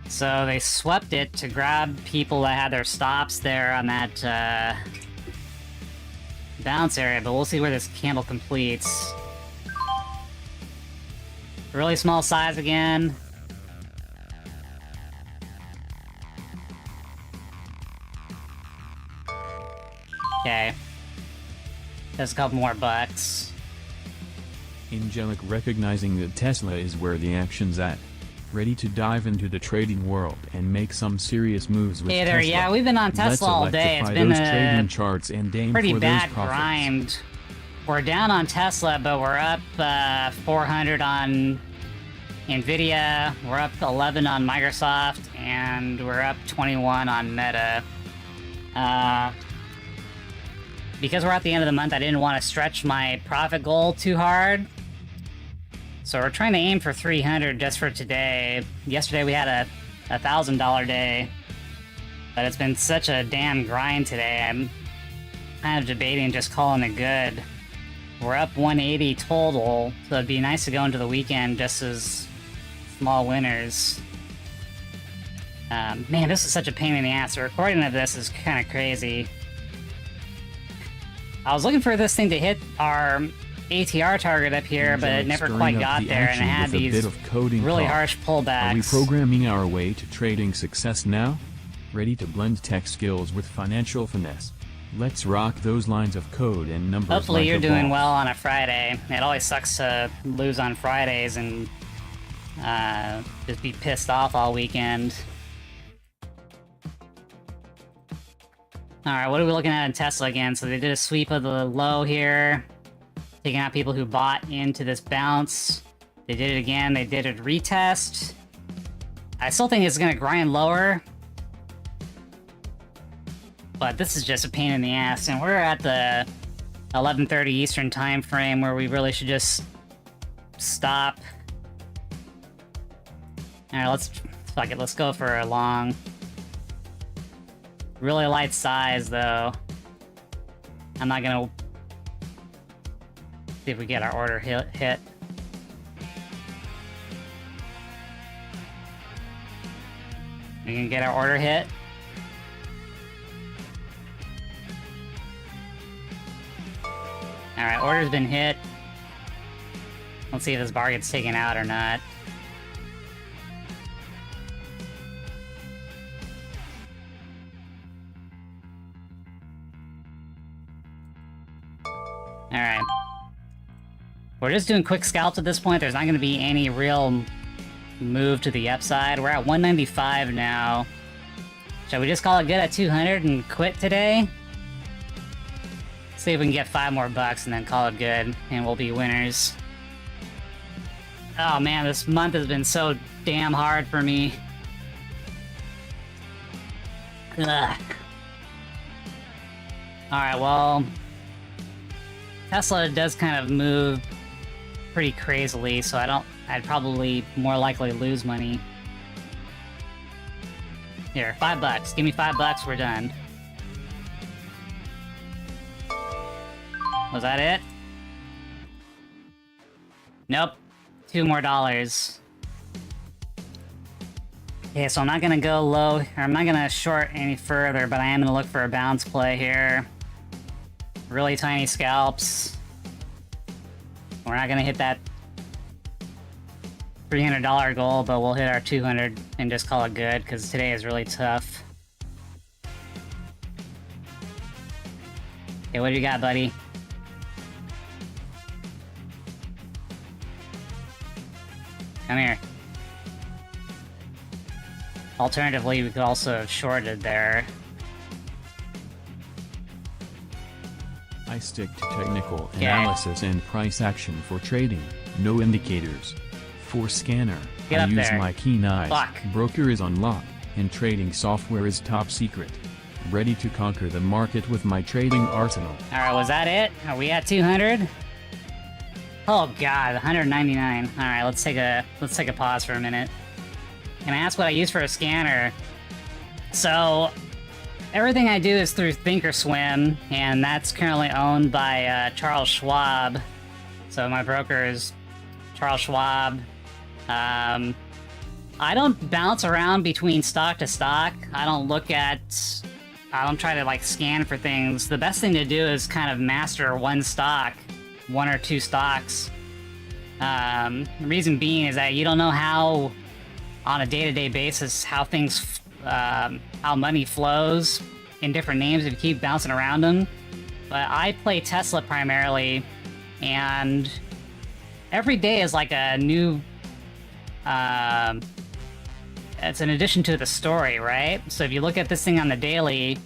So they swept it to grab people that had their stops there on that bounce area, but we'll see where this candle completes. Really small size again. Okay. There's a couple more bucks. Angelic recognizing that Tesla is where the action's at. Ready to dive into the trading world and make some serious moves with Hey there, Tesla. yeah, we've been on Tesla all day. It's been those a trading charts and aim pretty for bad those profits. grind. We're down on Tesla, but we're up 400 on Nvidia, we're up 11 on Microsoft, and we're up 21 on Meta. Because we're at the end of the month, I didn't want to stretch my profit goal too hard. So we're trying to aim for 300 just for today. Yesterday we had a $1,000 day, but it's been such a damn grind today. I'm kind of debating just calling it good. We're up 180 total, so it'd be nice to go into the weekend just as small winners. Man, this is such a pain in the ass. The recording of this is kind of crazy. I was looking for this thing to hit our ATR target up here, but it never quite got there, and it had these really harsh pullbacks. Are we programming our way to trading success now? Ready to blend tech skills with financial finesse? Let's rock those lines of code and numbers. Hopefully like you're a doing boss. well on a Friday. It always sucks to lose on Fridays and just be pissed off all weekend. Alright, what are we looking at in Tesla again? So they did a sweep of the low here, taking out people who bought into this bounce. They did it again, they did a retest. I still think it's gonna grind lower, but this is just a pain in the ass, and we're at the 11:30 Eastern time frame where we really should just stop. Alright, fuck it, let's go for a long. Really light size, though. I'm not gonna see if we get our order hit. We can get our order hit. Alright, order's been hit. Let's see if this bar gets taken out or not. Alright. We're just doing quick scalps at this point. There's not going to be any real move to the upside. We're at 195 now. Shall we just call it good at 200 and quit today? See if we can get 5 more bucks and then call it good, and we'll be winners. Oh man, this month has been so damn hard for me. Ugh. Alright, well... Tesla does kind of move pretty crazily, so I'd probably more likely lose money. Here, $5. Give me $5, we're done. Was that it? Nope. $2 more. Okay, so I'm not gonna go low, or I'm not gonna short any further, but I am gonna look for a bounce play here. Really tiny scalps. We're not gonna hit that $300 goal, but we'll hit our 200 and just call it good, because today is really tough. Okay, what do you got, buddy? Come here. Alternatively, we could also have shorted there. I stick to technical analysis and price action for trading, no indicators. For scanner, Get I up use there. my keen eyes. Fuck. Broker is on lock, and trading software is top secret. Ready to conquer the market with my trading arsenal. Alright, was that it? Are we at 200? Oh god, 199. Alright, let's take a pause for a minute. Can I ask what I use for a scanner? So, everything I do is through Thinkorswim, and that's currently owned by Charles Schwab. So my broker is Charles Schwab. I don't bounce around between stock to stock. I don't try to like scan for things. The best thing to do is kind of master one stock, one or two stocks. The reason being is that you don't know how, on a day-to-day basis, how things, how money flows in different names if you keep bouncing around them. But I play Tesla primarily, and every day is like a new, it's an addition to the story, right? So if you look at this thing on the daily,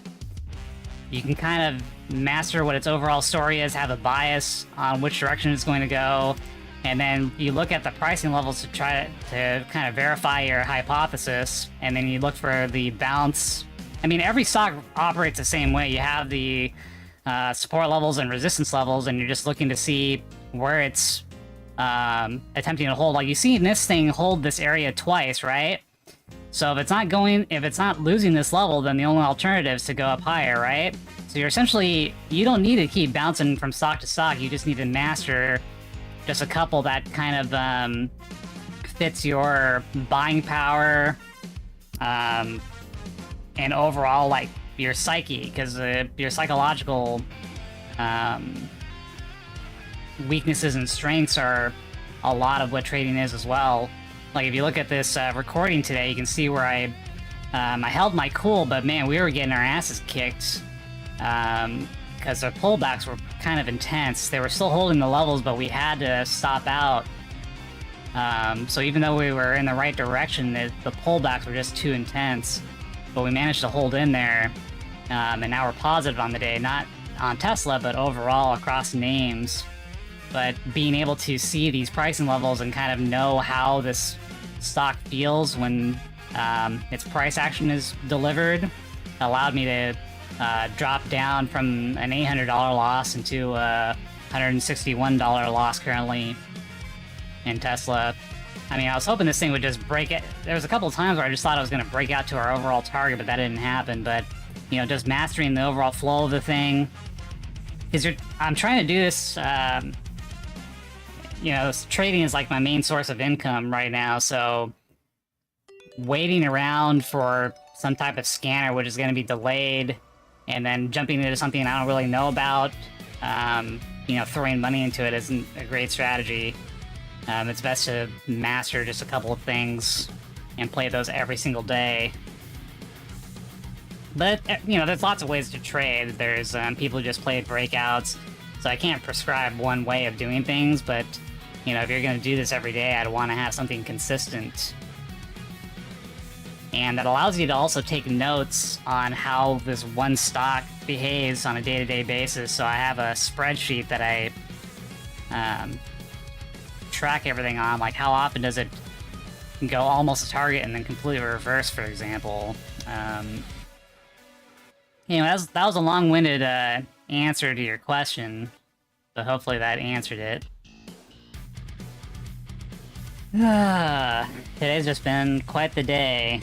you can kind of master what its overall story is, have a bias on which direction it's going to go, and then you look at the pricing levels to try to kind of verify your hypothesis, and then you look for the bounce. I mean, every stock operates the same way. You have the support levels and resistance levels, and you're just looking to see where it's attempting to hold. Like, you see this thing hold this area twice, right? So if it's not losing this level, then the only alternative is to go up higher, right? So you don't need to keep bouncing from stock to stock. You just need to master just a couple that kind of fits your buying power and overall, like, your psyche, because your psychological weaknesses and strengths are a lot of what trading is as well. Like, if you look at this recording today, you can see where I held my cool, but man, we were getting our asses kicked because the pullbacks were kind of intense. They were still holding the levels, but we had to stop out. So even though we were in the right direction, the pullbacks were just too intense. But we managed to hold in there, and now we're positive on the day, not on Tesla, but overall across names. But being able to see these pricing levels and kind of know how this stock feels when its price action is delivered allowed me to drop down from an $800 loss into a $161 loss currently in Tesla. I mean, I was hoping this thing would just break it. There was a couple of times where I just thought it was going to break out to our overall target, but that didn't happen. But, you know, just mastering the overall flow of the thing. Because I'm trying to do this, you know, trading is like my main source of income right now, so waiting around for some type of scanner which is going to be delayed, and then jumping into something I don't really know about, you know, throwing money into it isn't a great strategy. It's best to master just a couple of things and play those every single day. But, you know, there's lots of ways to trade. There's people who just play breakouts, so I can't prescribe one way of doing things, but, you know, if you're going to do this every day, I'd want to have something consistent. And that allows you to also take notes on how this one stock behaves on a day-to-day basis. So I have a spreadsheet that I track everything on, like how often does it go almost to target and then completely reverse, for example. Anyway, that was a long-winded answer to your question, so hopefully that answered it. Today's just been quite the day.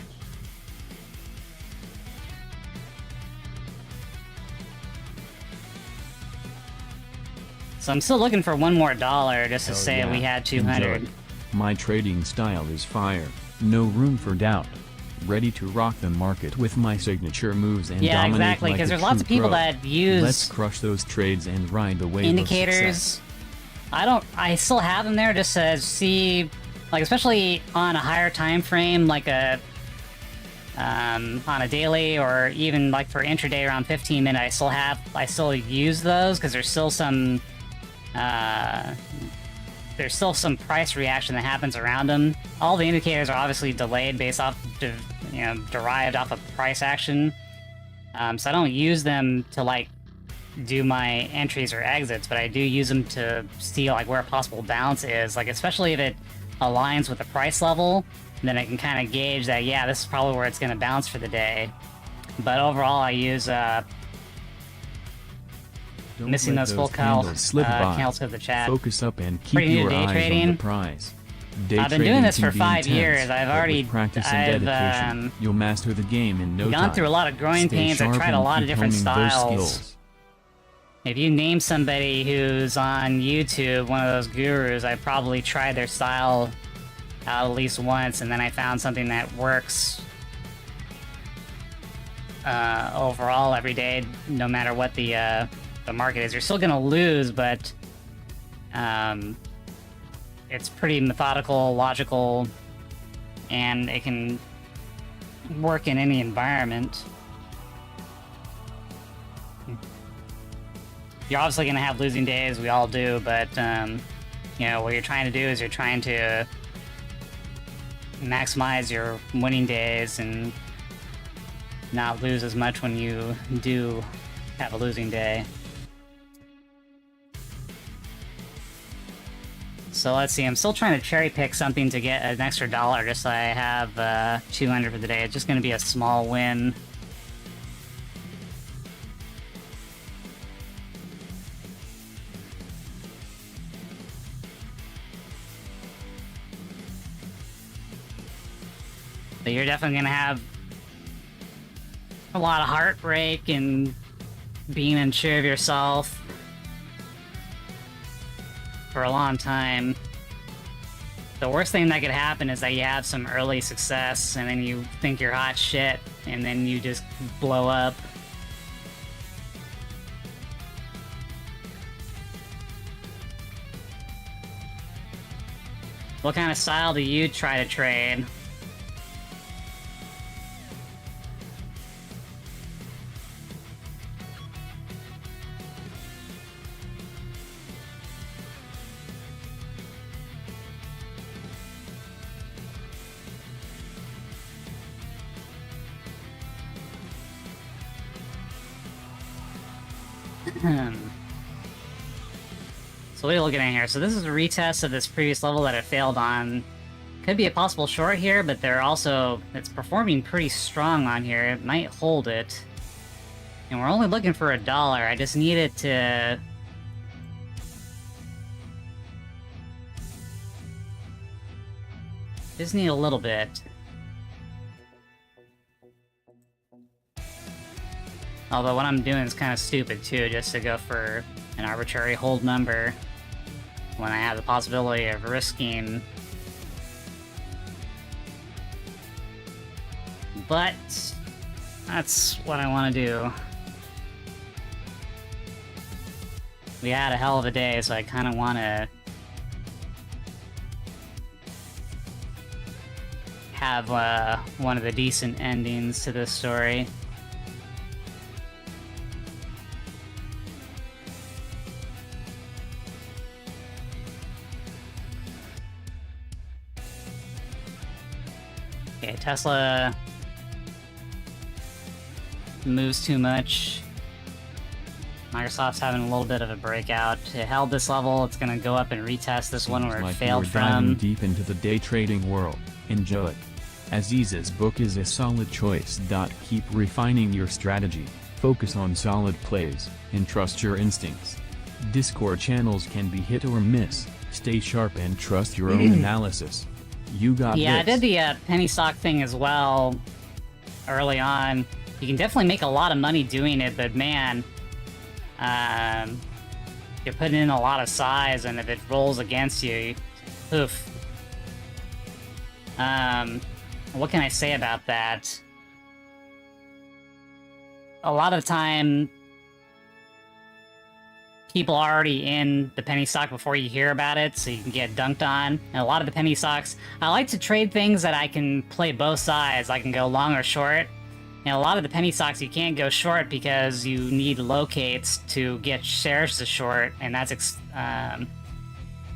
So I'm still looking for one more dollar just to say we had 200. Enjoy. My trading style is fire, no room for doubt. Ready to rock the market with my signature moves and yeah, dominate exactly, because like there's lots of people that use Let's crush those trades and ride the wave indicators. of success. I still have them there just to see, like, especially on a higher time frame, like on a daily or even like for intraday around 15 minutes. I still use those because there's still some price reaction that happens around them. All the indicators are obviously delayed based off, derived off of price action. So I don't use them to like do my entries or exits, but I do use them to see like where a possible bounce is. Like especially if it aligns with the price level, then I can kind of gauge that this is probably where it's going to bounce for the day. But overall, I use missing those full candles of the chat. Focus up and keep your eyes on the prize. I've been doing this for 5 years. I've already practice and dedication, you'll master the game in no time. Gone through a lot of growing pains. I've tried a lot of different styles. If you name somebody who's on YouTube, one of those gurus, I probably tried their style out at least once, and then I found something that works overall every day, no matter what the market is. You're still gonna lose, but it's pretty methodical, logical, and it can work in any environment. You're obviously gonna have losing days, we all do, but what you're trying to do is you're trying to maximize your winning days and not lose as much when you do have a losing day. So let's see, I'm still trying to cherry pick something to get an extra dollar just so I have 200 for the day. It's just going to be a small win. But you're definitely going to have a lot of heartbreak and being unsure of yourself for a long time. The worst thing that could happen is that you have some early success and then you think you're hot shit and then you just blow up. What kind of style do you try to trade? So what are you looking at here? So this is a retest of this previous level that it failed on. Could be a possible short here, but it's performing pretty strong on here. It might hold it. And we're only looking for $1. I just need it to... Just need a little bit. Although what I'm doing is kind of stupid too, just to go for an arbitrary hold number when I have the possibility of risking. But that's what I want to do. We had a hell of a day, so I kind of want to have one of the decent endings to this story. Okay, Tesla moves too much. Microsoft's having a little bit of a breakout. It held this level, it's gonna go up and retest this one where it failed from. Diving deep into the day trading world. Enjoy. Aziz's book is a solid choice. Keep refining your strategy. Focus on solid plays, and trust your instincts. Discord channels can be hit or miss, stay sharp and trust your own analysis. You got this. Yeah, I did the penny stock thing as well early on. You can definitely make a lot of money doing it, but man, you're putting in a lot of size, and if it rolls against you, oof. What can I say about that? A lot of the time, people are already in the penny stock before you hear about it, so you can get dunked on. And a lot of the penny stocks, I like to trade things that I can play both sides. I can go long or short. And a lot of the penny stocks, you can't go short because you need locates to get shares to short, and that's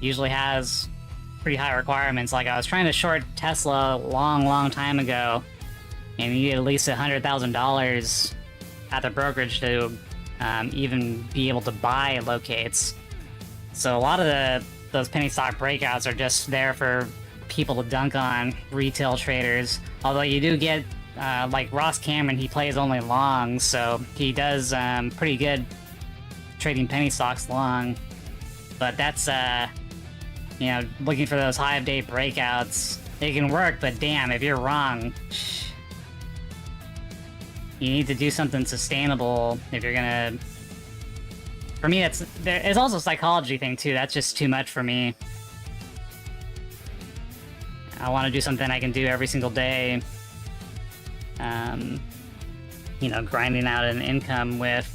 usually has pretty high requirements. Like, I was trying to short Tesla a long time ago, and you need at least $100,000 at the brokerage to even be able to buy locates. So a lot of those penny stock breakouts are just there for people to dunk on retail traders. Although you do get like Ross Cameron, he plays only long, so he does pretty good trading penny stocks long. But that's you know, looking for those high of day breakouts. It can work, but damn, if you're wrong, you need to do something sustainable if you're gonna... For me, it's also a psychology thing too. That's just too much for me. I want to do something I can do every single day. You know, grinding out an income with.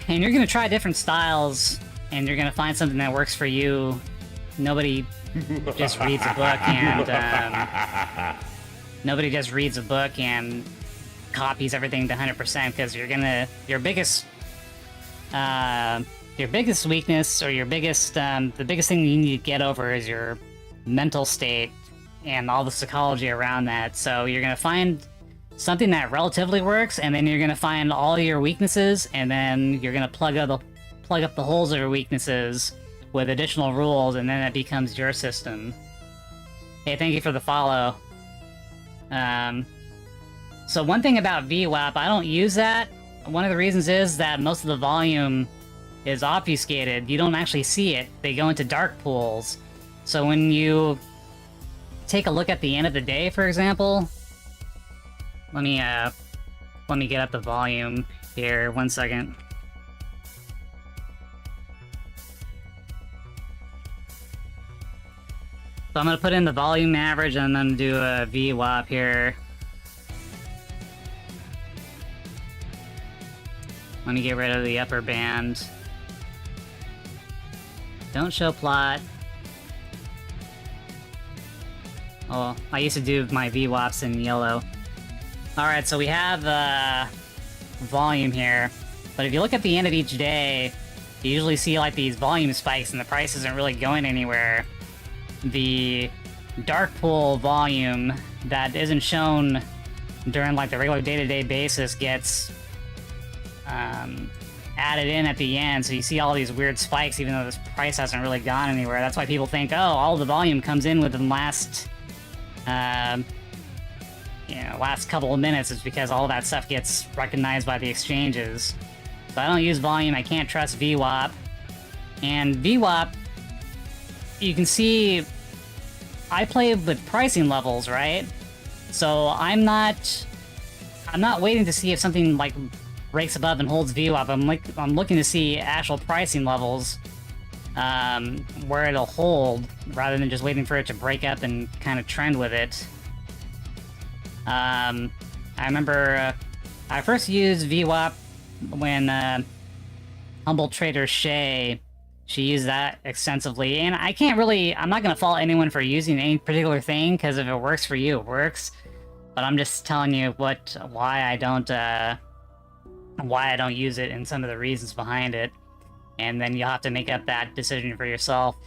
And you're gonna try different styles, and you're gonna find something that works for you. Nobody just reads a book and nobody just reads a book and copies everything to 100%, because your biggest weakness, or your biggest the biggest thing you need to get over is your mental state and all the psychology around that. So you're gonna find something that relatively works, and then you're gonna find all your weaknesses, and then you're gonna plug up the holes of your weaknesses with additional rules, and then it becomes your system. Hey, thank you for the follow. So one thing about VWAP, I don't use that. One of the reasons is that most of the volume is obfuscated. You don't actually see it. They go into dark pools. So when you take a look at the end of the day, for example, let me get up the volume here. 1 second. So I'm gonna put in the volume average, and then do a VWAP here. Let me get rid of the upper band. Don't show plot. Oh, I used to do my VWAPs in yellow. Alright, so we have volume here. But if you look at the end of each day, you usually see like these volume spikes and the price isn't really going anywhere. The dark pool volume that isn't shown during like the regular day-to-day basis gets added in at the end, so you see all these weird spikes even though this price hasn't really gone anywhere. That's why people think, oh, all the volume comes in within the last last couple of minutes. It's because all that stuff gets recognized by the exchanges. So I don't use volume. I can't trust VWAP. And VWAP, you can see I play with pricing levels, right? So I'm not waiting to see if something like breaks above and holds VWAP. I'm looking to see actual pricing levels where it'll hold, rather than just waiting for it to break up and kind of trend with it. I remember I first used VWAP when Humble Trader Shay, she used that extensively, and I'm not gonna fault anyone for using any particular thing, because if it works for you, it works. But I'm just telling you why I don't use it and some of the reasons behind it, and then you'll have to make up that decision for yourself.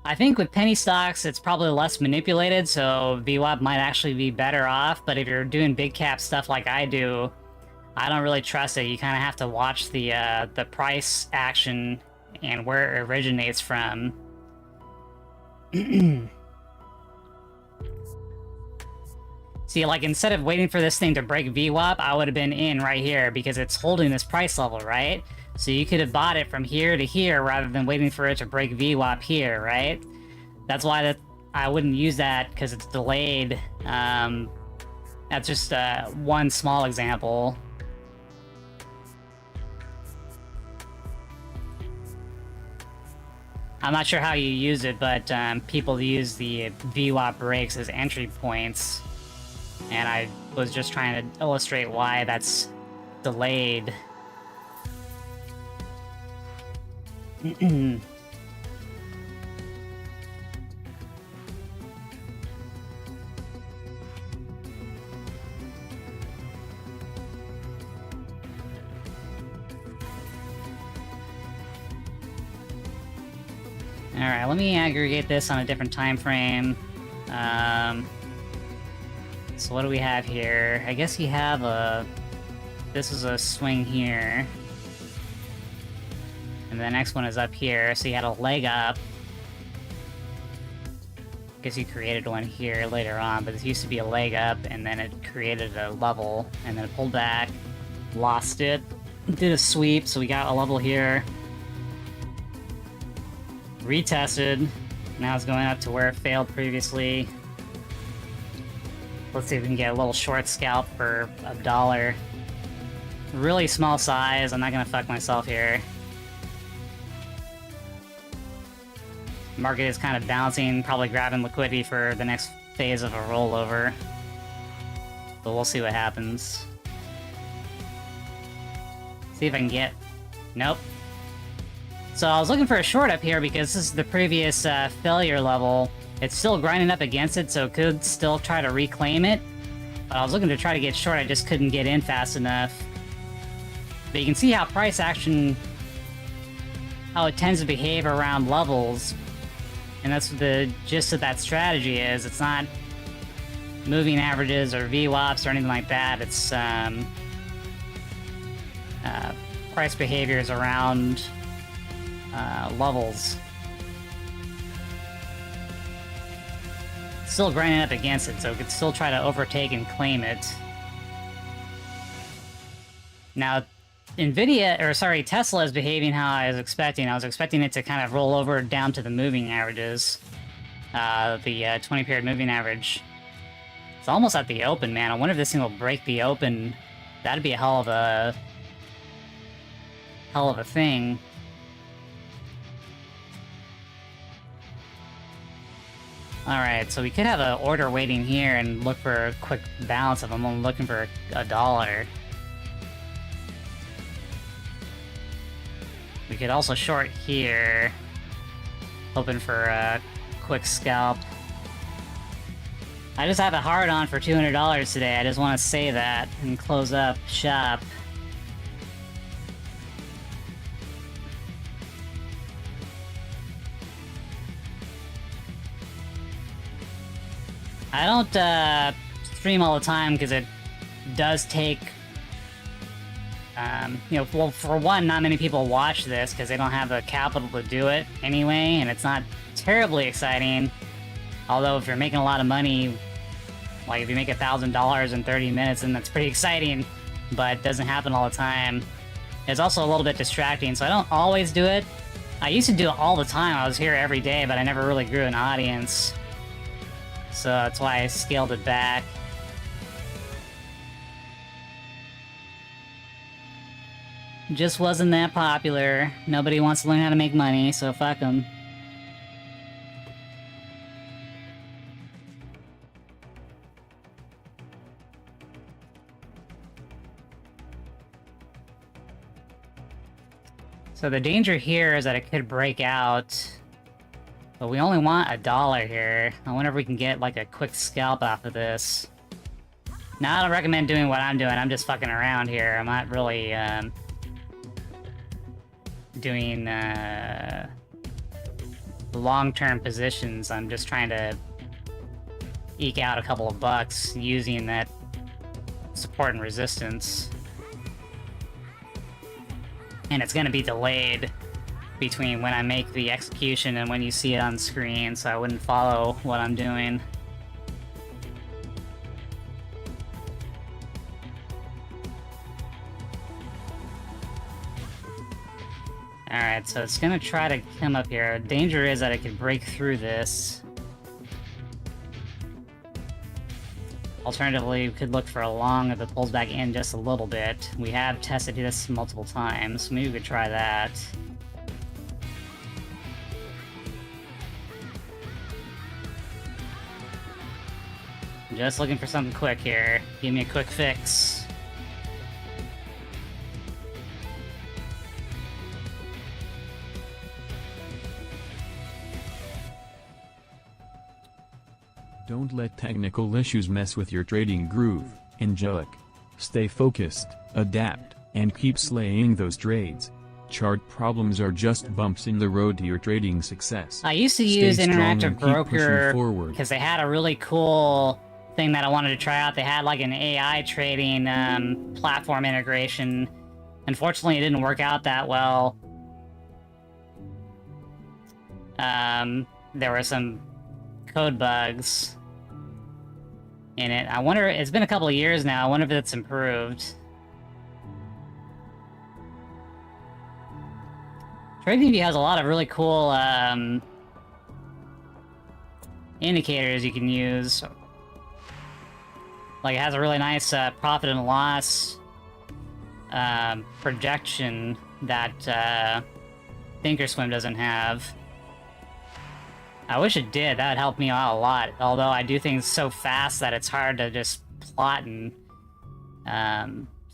I think with penny stocks, it's probably less manipulated, so VWAP might actually be better off, but if you're doing big cap stuff like I do, I don't really trust it. You kind of have to watch the price action and where it originates from. See, like, instead of waiting for this thing to break VWAP, I would have been in right here because it's holding this price level, right? So you could have bought it from here to here rather than waiting for it to break VWAP here, right? That's why I wouldn't use that, because it's delayed. That's just one small example. I'm not sure how you use it, but people use the VWAP breaks as entry points. And I was just trying to illustrate why that's delayed. Alright, let me aggregate this on a different time frame. So what do we have here? I guess you have a... This is a swing here. And the next one is up here, so you had a leg up. I guess you created one here later on, but this used to be a leg up, and then it created a level, and then it pulled back, lost it, did a sweep, so we got a level here. Retested. Now it's going up to where it failed previously. Let's see if we can get a little short scalp for $1. Really small size, I'm not gonna fuck myself here. Market is kind of bouncing, probably grabbing liquidity for the next phase of a rollover. But we'll see what happens. See if I can get... Nope. So I was looking for a short up here because this is the previous failure level. It's still grinding up against it, so it could still try to reclaim it. But I was looking to try to get short, I just couldn't get in fast enough. But you can see how price action... how it tends to behave around levels. And that's what the gist of that strategy is. It's not moving averages or VWAPs or anything like that. It's price behaviors around levels. Still grinding up against it, so it could still try to overtake and claim it. Now, Tesla is behaving how I was expecting. I was expecting it to kind of roll over down to the moving averages. The 20-period moving average. It's almost at the open, man. I wonder if this thing will break the open. That'd be a hell of a thing. Alright, so we could have an order waiting here and look for a quick bounce if I'm only looking for $1. We could also short here, hoping for a quick scalp. I just have a hard on for $200 today. I just want to say that and close up shop. I don't stream all the time because it does take, well, for one, not many people watch this because they don't have the capital to do it anyway, and it's not terribly exciting. Although if you're making a lot of money, like if you make $1,000 in 30 minutes, then that's pretty exciting, but it doesn't happen all the time. It's also a little bit distracting, so I don't always do it. I used to do it all the time. I was here every day, but I never really grew an audience. So that's why I scaled it back. Just wasn't that popular. Nobody wants to learn how to make money, so fuck them. So the danger here is that it could break out. But we only want $1 here. I wonder if we can get like a quick scalp off of this. Now I don't recommend doing what I'm doing. I'm just fucking around here. I'm not really doing long-term positions. I'm just trying to eke out a couple of bucks using that support and resistance. And it's gonna be delayed between when I make the execution and when you see it on screen, so I wouldn't follow what I'm doing. Alright, so it's gonna try to come up here. Danger is that it could break through this. Alternatively, we could look for a long if it pulls back in just a little bit. We have tested this multiple times, so maybe we could try that. Just looking for something quick here. Give me a quick fix. Don't let technical issues mess with your trading groove, Angelic. Stay focused, adapt, and keep slaying those trades. Chart problems are just bumps in the road to your trading success. I used to Stay use strong Interactive and keep pushing Broker forward. because they had a really cool thing that I wanted to try out. They had like an AI trading platform integration. Unfortunately, it didn't work out that well. There were some code bugs in it. I wonder, it's been a couple of years now, I wonder if it's improved. TradingView has a lot of really cool indicators you can use. Like, it has a really nice profit and loss projection that Thinkorswim doesn't have. I wish it did. That would help me out a lot. Although I do things so fast that it's hard to just plot and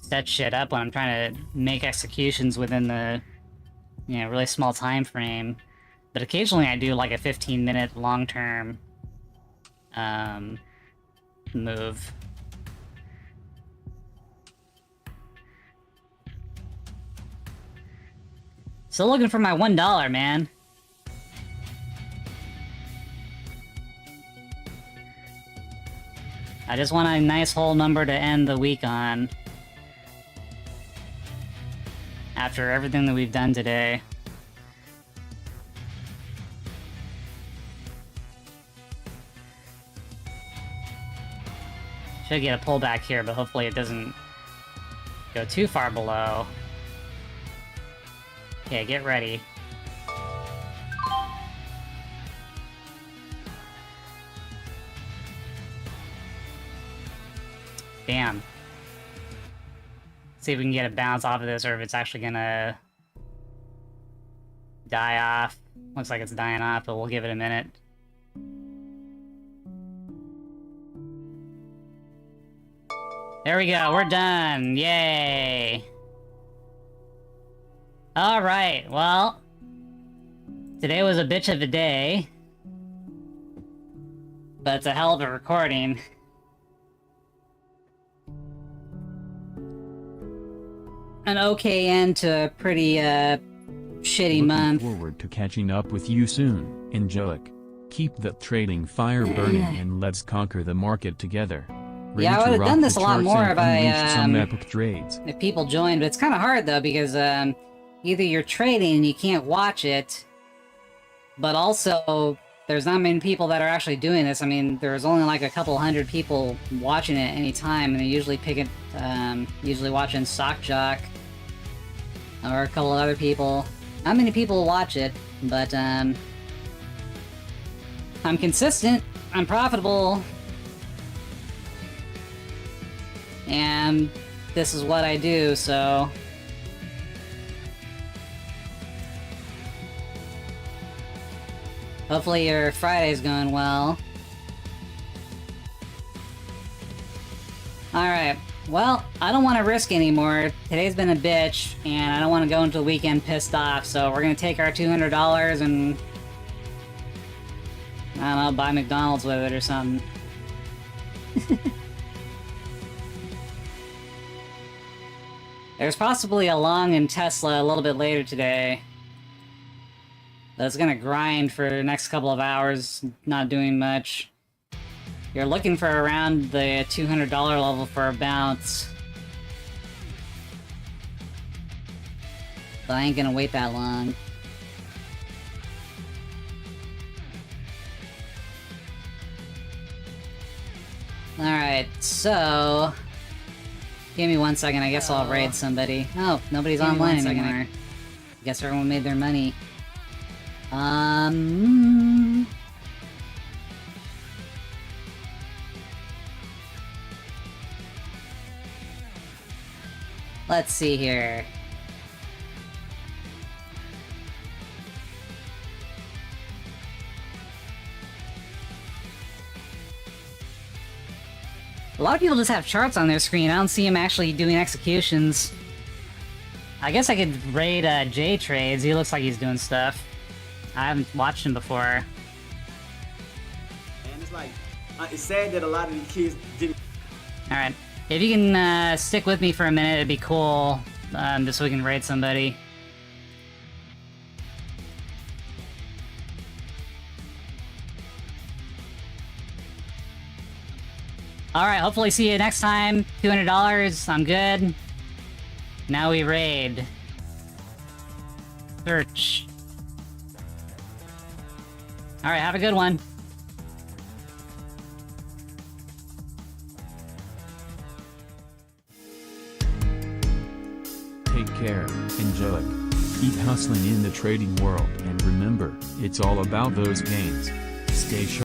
set shit up when I'm trying to make executions within the really small time frame. But occasionally I do like a 15-minute long-term move. Still looking for my $1, man. I just want a nice whole number to end the week on. After everything that we've done today. Should get a pullback here, but hopefully it doesn't go too far below. Okay, get ready. Damn. See if we can get a bounce off of this, or if it's actually gonna die off. Looks like it's dying off, but we'll give it a minute. There we go, we're done! Yay! Alright, well... Today was a bitch of a day. But it's a hell of a recording. An okay end to a pretty, shitty month. Looking forward to catching up with you soon, Angelic. Keep that trading fire burning and let's conquer the market together. Ready Yeah, I to would have rock done the this a lot charts more and if I, unleash some epic trades. if people joined, but it's kind of hard, though, because, either you're trading and you can't watch it, but also, there's not many people that are actually doing this. I mean, there's only like a couple hundred people watching it at any time, and they usually pick it, usually watching Sock Jock, or a couple other people. Not many people watch it, but, I'm consistent, I'm profitable, and this is what I do, so... Hopefully your Friday's going well. Alright, well, I don't want to risk anymore. Today's been a bitch, and I don't want to go into the weekend pissed off, so we're gonna take our $200 and... I don't know, buy McDonald's with it or something. There's possibly a long in Tesla a little bit later today. That's gonna grind for the next couple of hours, not doing much. You're looking for around the $200 level for a bounce. But I ain't gonna wait that long. Alright, so... Give me 1 second, I guess I'll raid somebody. Oh, nobody's online anymore. Guess everyone made their money. Um... Let's see here. A lot of people just have charts on their screen. I don't see them actually doing executions. I guess I could raid J Trades. He looks like he's doing stuff. I haven't watched him before. And it's like, it's sad that a lot of these kids didn't. Alright. If you can stick with me for a minute, it'd be cool. Just so we can raid somebody. Alright, hopefully see you next time. $200, I'm good. Now we raid. Search. Alright, have a good one. Take care, Angelic. Keep hustling in the trading world, and remember, it's all about those gains. Stay sharp.